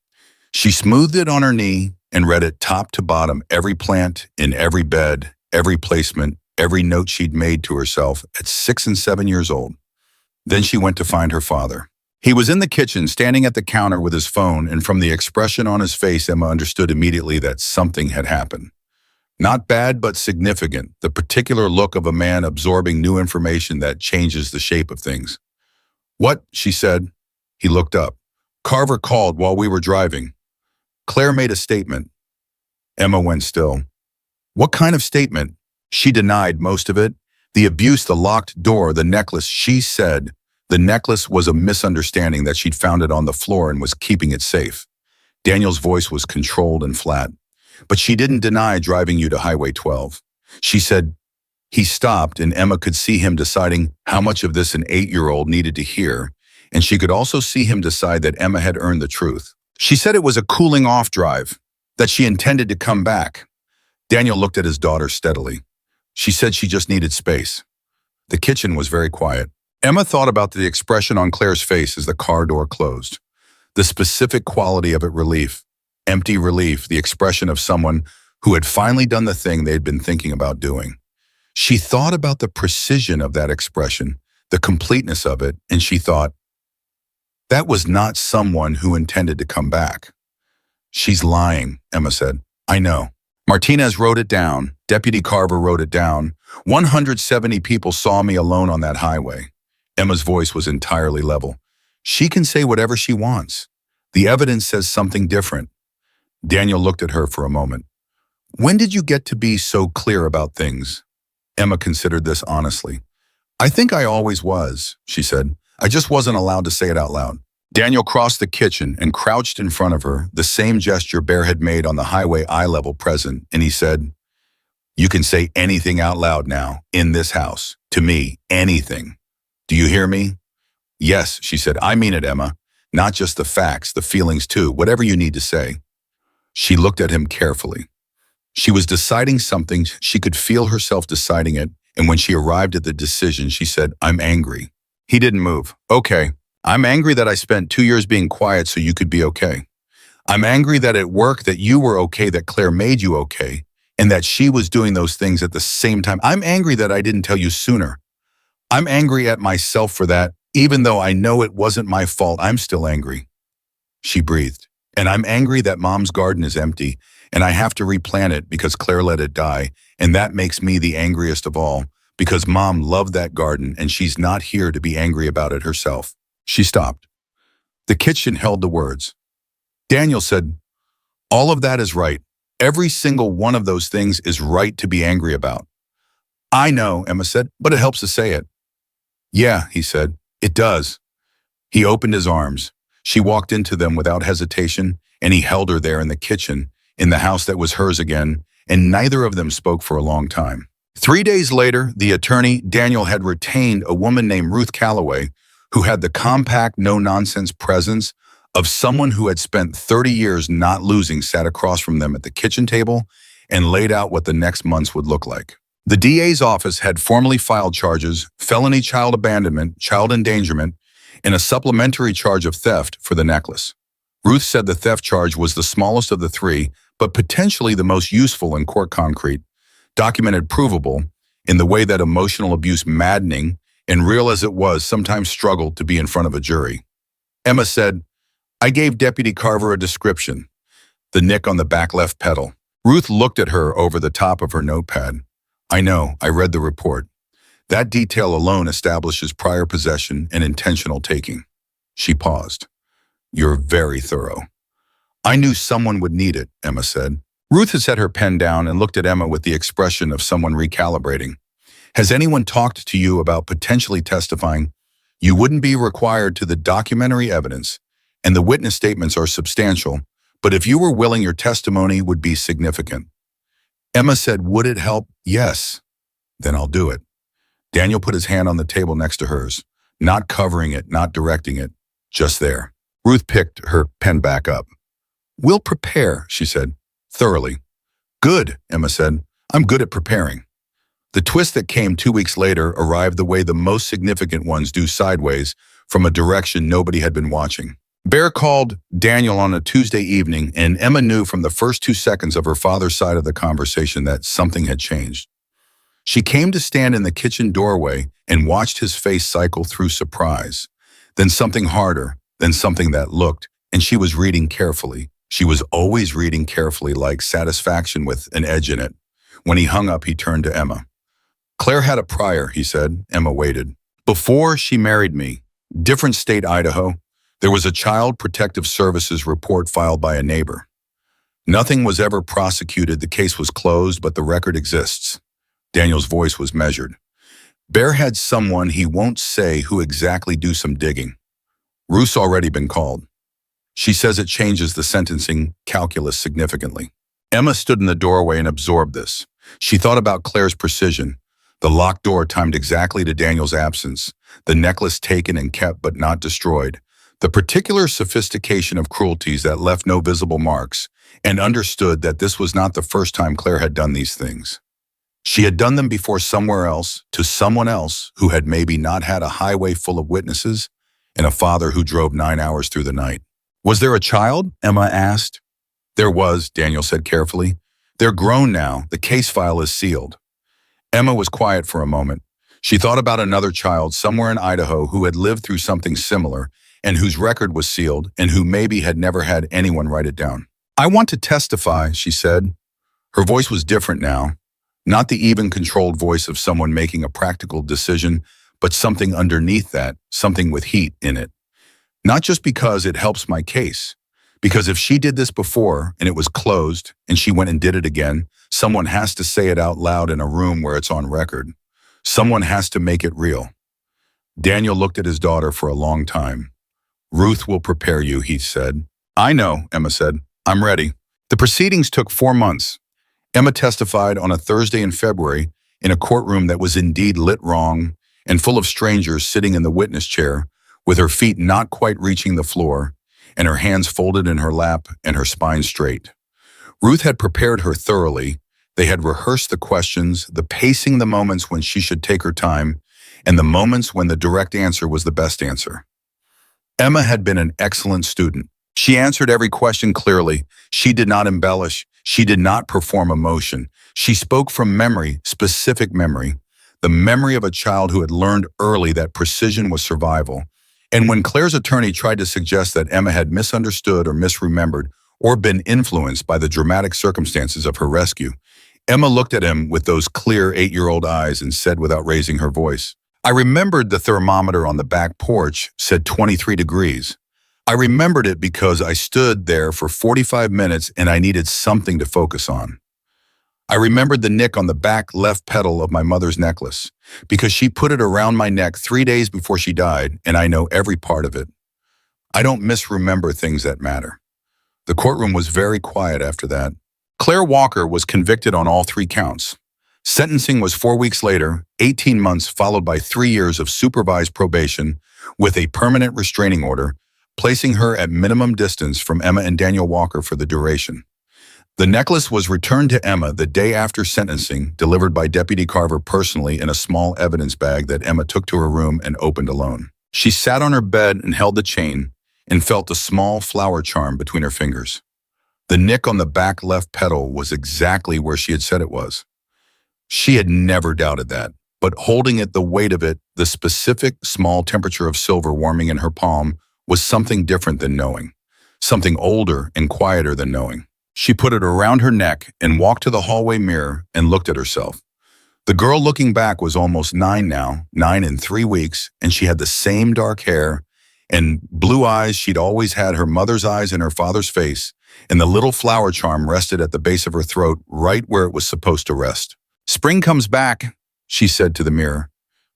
She smoothed it on her knee and read it top to bottom, every plant in every bed, every placement, every note she'd made to herself at 6 and 7 years old. Then she went to find her father. He was in the kitchen, standing at the counter with his phone, and from the expression on his face, Emma understood immediately that something had happened. Not bad, but significant, the particular look of a man absorbing new information that changes the shape of things. "What?" she said. He looked up. "Carver called while we were driving. Claire made a statement." Emma went still. "What kind of statement?" She denied most of it. The abuse, the locked door, the necklace. She said the necklace was a misunderstanding, that she'd found it on the floor and was keeping it safe. Daniel's voice was controlled and flat. "But she didn't deny driving you to Highway 12. She said..." He stopped, and Emma could see him deciding how much of this an 8-year-old needed to hear, and she could also see him decide that Emma had earned the truth. "She said it was a cooling-off drive, that she intended to come back." Daniel looked at his daughter steadily. "She said she just needed space." The kitchen was very quiet. Emma thought about the expression on Claire's face as the car door closed. The specific quality of it, relief. Empty relief, the expression of someone who had finally done the thing they'd been thinking about doing. She thought about the precision of that expression, the completeness of it, and she thought, that was not someone who intended to come back. "She's lying," Emma said. "I know." Martinez wrote it down. Deputy Carver wrote it down. 170 people saw me alone on that highway. Emma's voice was entirely level. "She can say whatever she wants. The evidence says something different." Daniel looked at her for a moment. "When did you get to be so clear about things?" Emma considered this honestly. "I think I always was," she said. "I just wasn't allowed to say it out loud." Daniel crossed the kitchen and crouched in front of her, the same gesture Bear had made on the highway eye level present, and he said, "You can say anything out loud now, in this house. To me, anything. Do you hear me?" "Yes," she said. "I mean it, Emma. Not just the facts, the feelings too, whatever you need to say." She looked at him carefully. She was deciding something. She could feel herself deciding it, and when she arrived at the decision, she said, "I'm angry." He didn't move. "Okay. I'm angry that I spent 2 years being quiet so you could be okay. I'm angry that at work that you were okay, that Claire made you okay, and that she was doing those things at the same time. I'm angry that I didn't tell you sooner. I'm angry at myself for that. Even though I know it wasn't my fault, I'm still angry." She breathed. "And I'm angry that Mom's garden is empty, and I have to replant it because Claire let it die, and that makes me the angriest of all, because Mom loved that garden and she's not here to be angry about it herself." She stopped. The kitchen held the words. Daniel said, "All of that is right. Every single one of those things is right to be angry about." "I know," Emma said, "but it helps to say it." "Yeah," he said, "it does." He opened his arms. She walked into them without hesitation, and he held her there in the kitchen, in the house that was hers again, and neither of them spoke for a long time. 3 days later, the attorney, Daniel, had retained a woman named Ruth Calloway, who had the compact, no-nonsense presence of someone who had spent 30 years not losing, sat across from them at the kitchen table and laid out what the next months would look like. The DA's office had formally filed charges, felony child abandonment, child endangerment, and a supplementary charge of theft for the necklace. Ruth said the theft charge was the smallest of the three, but potentially the most useful in court concrete, documented provable in the way that emotional abuse, maddening and real as it was, sometimes struggled to be in front of a jury. Emma said, "I gave Deputy Carver a description, the nick on the back left pedal." Ruth looked at her over the top of her notepad. "I know, I read the report. That detail alone establishes prior possession and intentional taking." She paused. "You're very thorough." "I knew someone would need it," Emma said. Ruth had set her pen down and looked at Emma with the expression of someone recalibrating. "Has anyone talked to you about potentially testifying? You wouldn't be required to the documentary evidence, and the witness statements are substantial, but if you were willing, your testimony would be significant." Emma said, "Would it help?" "Yes." "Then I'll do it." Daniel put his hand on the table next to hers, not covering it, not directing it, just there. Ruth picked her pen back up. "We'll prepare," she said, "thoroughly." "Good," Emma said. "I'm good at preparing." The twist that came 2 weeks later arrived the way the most significant ones do, sideways, from a direction nobody had been watching. Bear called Daniel on a Tuesday evening, and Emma knew from the first 2 seconds of her father's side of the conversation that something had changed. She came to stand in the kitchen doorway and watched his face cycle through surprise, then something harder, then something that looked, and she was reading carefully. She was always reading carefully, like satisfaction with an edge in it. When he hung up, he turned to Emma. "Claire had a prior," he said. Emma waited. "Before she married me. Different state, Idaho. There was a Child Protective Services report filed by a neighbor. Nothing was ever prosecuted. The case was closed, but the record exists." Daniel's voice was measured. "Bear had someone he won't say who exactly do some digging. Ruth's already been called. She says it changes the sentencing calculus significantly." Emma stood in the doorway and absorbed this. She thought about Claire's precision, the locked door timed exactly to Daniel's absence, the necklace taken and kept but not destroyed, the particular sophistication of cruelties that left no visible marks, and understood that this was not the first time Claire had done these things. She had done them before somewhere else, to someone else who had maybe not had a highway full of witnesses and a father who drove 9 hours through the night. "Was there a child?" Emma asked. "There was," Daniel said carefully. "They're grown now. The case file is sealed." Emma was quiet for a moment. She thought about another child somewhere in Idaho who had lived through something similar and whose record was sealed and who maybe had never had anyone write it down. "I want to testify," she said. Her voice was different now. Not the even, controlled voice of someone making a practical decision, but something underneath that, something with heat in it. "Not just because it helps my case. Because if she did this before and it was closed and she went and did it again, someone has to say it out loud in a room where it's on record. Someone has to make it real." Daniel looked at his daughter for a long time. "Ruth will prepare you," he said. "I know," Emma said. "I'm ready." The proceedings took 4 months. Emma testified on a Thursday in February in a courtroom that was indeed lit wrong and full of strangers sitting in the witness chair with her feet not quite reaching the floor and her hands folded in her lap and her spine straight. Ruth had prepared her thoroughly. They had rehearsed the questions, the pacing, the moments when she should take her time, and the moments when the direct answer was the best answer. Emma had been an excellent student. She answered every question clearly. She did not embellish. She did not perform emotion. She spoke from memory, specific memory, the memory of a child who had learned early that precision was survival. And when Claire's attorney tried to suggest that Emma had misunderstood or misremembered, or been influenced by the dramatic circumstances of her rescue. Emma looked at him with those clear 8-year-old eyes and said without raising her voice, "I remembered the thermometer on the back porch said 23 degrees. I remembered it because I stood there for 45 minutes and I needed something to focus on. I remembered the nick on the back left petal of my mother's necklace because she put it around my neck 3 days before she died, and I know every part of it. I don't misremember things that matter." The courtroom was very quiet after that. Claire Walker was convicted on all 3 counts. Sentencing was 4 weeks later, 18 months followed by 3 years of supervised probation with a permanent restraining order, placing her at minimum distance from Emma and Daniel Walker for the duration. The necklace was returned to Emma the day after sentencing, delivered by Deputy Carver personally in a small evidence bag that Emma took to her room and opened alone. She sat on her bed and held the chain and felt the small flower charm between her fingers. The nick on the back left petal was exactly where she had said it was. She had never doubted that, but holding it, the weight of it, the specific small temperature of silver warming in her palm was something different than knowing, something older and quieter than knowing. She put it around her neck and walked to the hallway mirror and looked at herself. The girl looking back was almost 9 now, 9 in 3 weeks, and she had the same dark hair and blue eyes she'd always had, her mother's eyes and her father's face, and the little flower charm rested at the base of her throat, right where it was supposed to rest. "Spring comes back," she said to the mirror,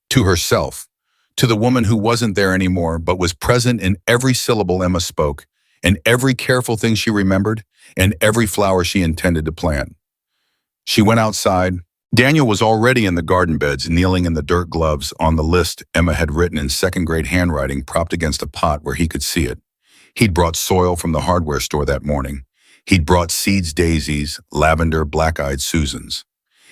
to herself, to the woman who wasn't there anymore but was present in every syllable Emma spoke, and every careful thing she remembered, and every flower she intended to plant. She went outside. Daniel was already in the garden beds, kneeling in the dirt gloves on the list Emma had written in second-grade handwriting propped against a pot where he could see it. He'd brought soil from the hardware store that morning. He'd brought seeds, daisies, lavender, black-eyed Susans.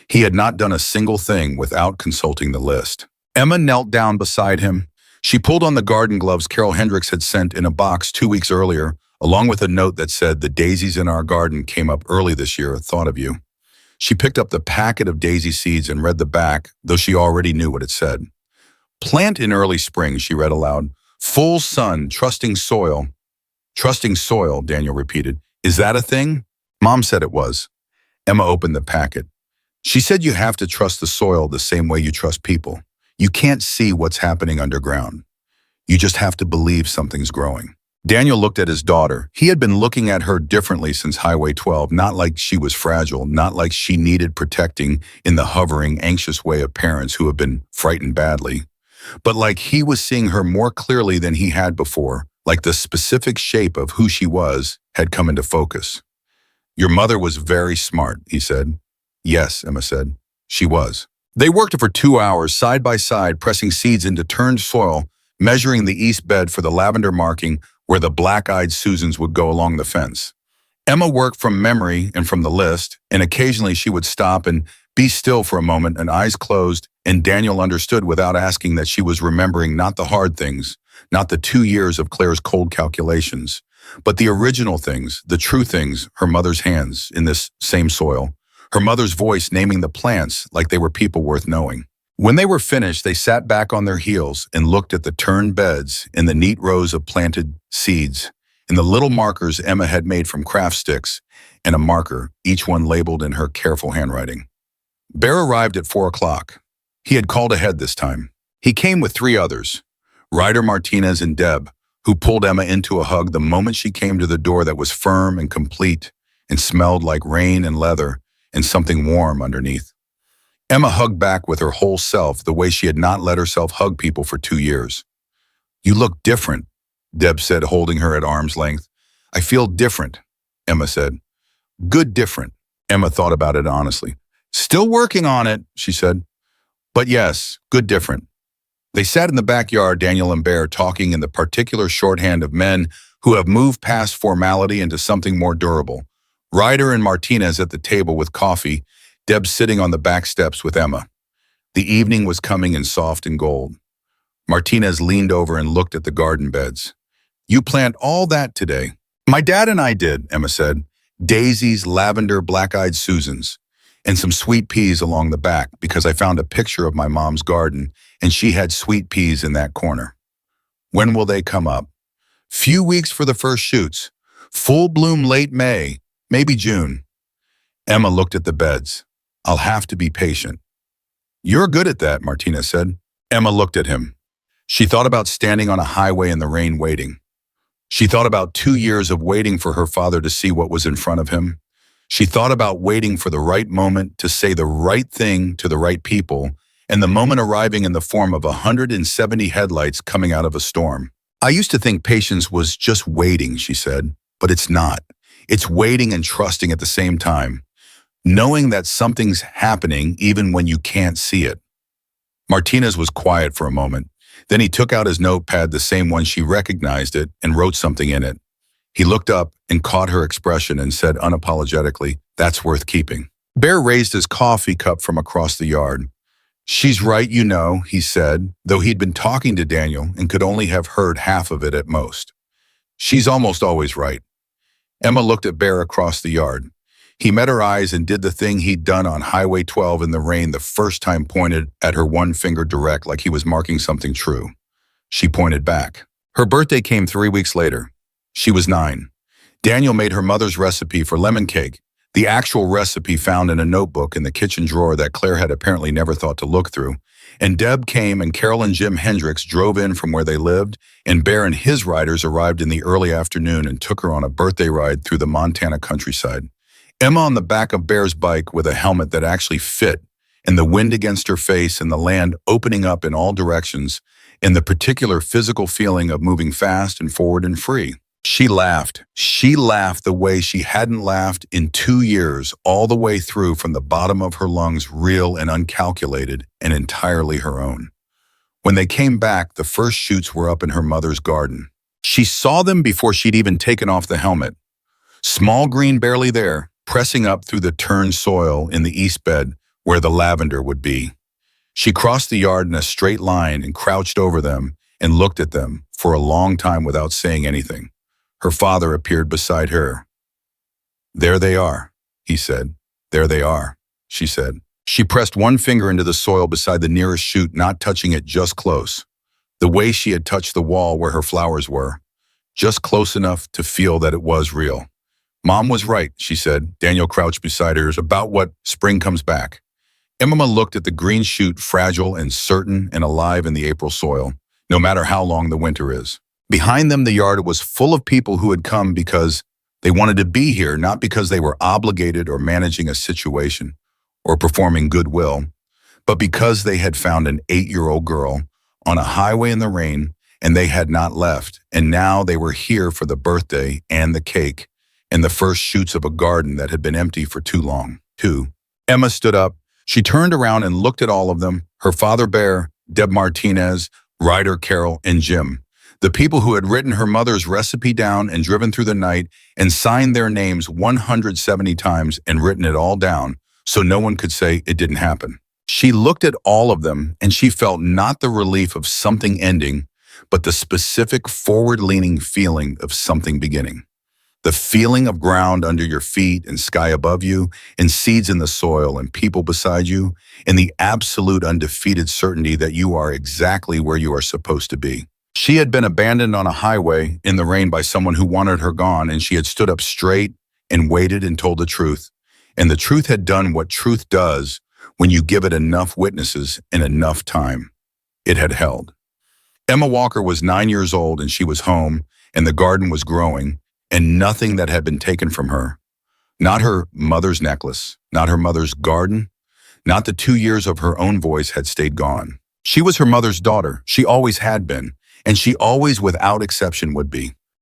He had not done a single thing without consulting the list. Emma knelt down beside him. She pulled on the garden gloves Carol Hendricks had sent in a box 2 weeks earlier, along with a note that said, "The daisies in our garden came up early this year, thought of you." She picked up the packet of daisy seeds and read the back, though she already knew what it said. "Plant in early spring," she read aloud. "Full sun, trusting soil." "Trusting soil," Daniel repeated. "Is that a thing?" "Mom said it was." Emma opened the packet. "She said you have to trust the soil the same way you trust people. You can't see what's happening underground. You just have to believe something's growing." Daniel looked at his daughter. He had been looking at her differently since Highway 12, not like she was fragile, not like she needed protecting in the hovering, anxious way of parents who have been frightened badly, but like he was seeing her more clearly than he had before, like the specific shape of who she was had come into focus. "Your mother was very smart," he said. "Yes," Emma said. "She was." They worked for 2 hours, side by side, pressing seeds into turned soil, measuring the east bed for the lavender marking where the black-eyed Susans would go along the fence. Emma worked from memory and from the list, and occasionally she would stop and be still for a moment and eyes closed, and Daniel understood without asking that she was remembering not the hard things, not the 2 years of Claire's cold calculations, but the original things, the true things, her mother's hands in this same soil, her mother's voice naming the plants like they were people worth knowing. When they were finished, they sat back on their heels and looked at the turned beds and the neat rows of planted seeds and the little markers Emma had made from craft sticks and a marker, each one labeled in her careful handwriting. Bear arrived at 4 o'clock. He had called ahead this time. He came with 3 others, Ryder, Martinez, and Deb, who pulled Emma into a hug the moment she came to the door that was firm and complete and smelled like rain and leather and something warm underneath. Emma hugged back with her whole self the way she had not let herself hug people for 2 years. "You look different," Deb said, holding her at arm's length. "I feel different," Emma said. "Good different." Emma thought about it honestly. "Still working on it," she said. "But yes, good different." They sat in the backyard, Daniel and Bear, talking in the particular shorthand of men who have moved past formality into something more durable. Ryder and Martinez at the table with coffee, Deb sitting on the back steps with Emma. The evening was coming in soft and gold. Martinez leaned over and looked at the garden beds. "You plant all that today?" "My dad and I did," Emma said. "Daisies, lavender, black-eyed Susans, and some sweet peas along the back because I found a picture of my mom's garden and she had sweet peas in that corner." "When will they come up?" "Few weeks for the first shoots. Full bloom late May, maybe June. Emma looked at the beds. I'll have to be patient. You're good at that, Martinez said. Emma looked at him. She thought about standing on a highway in the rain waiting. She thought about 2 years of waiting for her father to see what was in front of him. She thought about waiting for the right moment to say the right thing to the right people, and the moment arriving in the form of 170 headlights coming out of a storm. I used to think patience was just waiting, she said, but it's not. It's waiting and trusting at the same time, knowing that something's happening even when you can't see it. Martinez was quiet for a moment. Then he took out his notepad, the same one she recognized it, and wrote something in it. He looked up and caught her expression and said unapologetically, "That's worth keeping." Bear raised his coffee cup from across the yard. "She's right, you know," he said, though he'd been talking to Daniel and could only have heard half of it at most. "She's almost always right." Emma looked at Bear across the yard. He met her eyes and did the thing he'd done on Highway 12 in the rain the first time, pointed at her one finger direct like he was marking something true. She pointed back. Her birthday came 3 weeks later. She was 9. Daniel made her mother's recipe for lemon cake, the actual recipe found in a notebook in the kitchen drawer that Claire had apparently never thought to look through. And Deb came, and Carol and Jim Hendricks drove in from where they lived, and Bear and his riders arrived in the early afternoon and took her on a birthday ride through the Montana countryside. Emma on the back of Bear's bike with a helmet that actually fit, and the wind against her face and the land opening up in all directions, and the particular physical feeling of moving fast and forward and free. She laughed. She laughed the way she hadn't laughed in 2 years, all the way through from the bottom of her lungs, real and uncalculated and entirely her own. When they came back, the first shoots were up in her mother's garden. She saw them before she'd even taken off the helmet. Small green barely there, pressing up through the turned soil in the east bed where the lavender would be. She crossed the yard in a straight line and crouched over them and looked at them for a long time without saying anything. Her father appeared beside her. "There they are," he said. "There they are," she said. She pressed one finger into the soil beside the nearest shoot, not touching it, just close, the way she had touched the wall where her flowers were, just close enough to feel that it was real. "Mom was right," she said. Daniel crouched beside her. "About what spring comes back." Emma looked at the green shoot, fragile and certain and alive in the April soil, no matter how long the winter is. Behind them, the yard was full of people who had come because they wanted to be here, not because they were obligated or managing a situation or performing goodwill, but because they had found an 8-year-old girl on a highway in the rain and they had not left, and now they were here for the birthday and the cake and the first shoots of a garden that had been empty for too long. Emma stood up. She turned around and looked at all of them, her father Bear, Deb Martinez, Ryder Carol, and Jim. The people who had written her mother's recipe down and driven through the night and signed their names 170 times and written it all down so no one could say it didn't happen. She looked at all of them and she felt not the relief of something ending, but the specific forward-leaning feeling of something beginning. The feeling of ground under your feet and sky above you and seeds in the soil and people beside you and the absolute undefeated certainty that you are exactly where you are supposed to be. She had been abandoned on a highway in the rain by someone who wanted her gone, and she had stood up straight and waited and told the truth. And the truth had done what truth does when you give it enough witnesses and enough time. It had held. Emma Walker was 9 years old and she was home and the garden was growing and nothing that had been taken from her. Not her mother's necklace, not her mother's garden, not the 2 years of her own voice had stayed gone. She was her mother's daughter. She always had been. And she always, without exception, would be.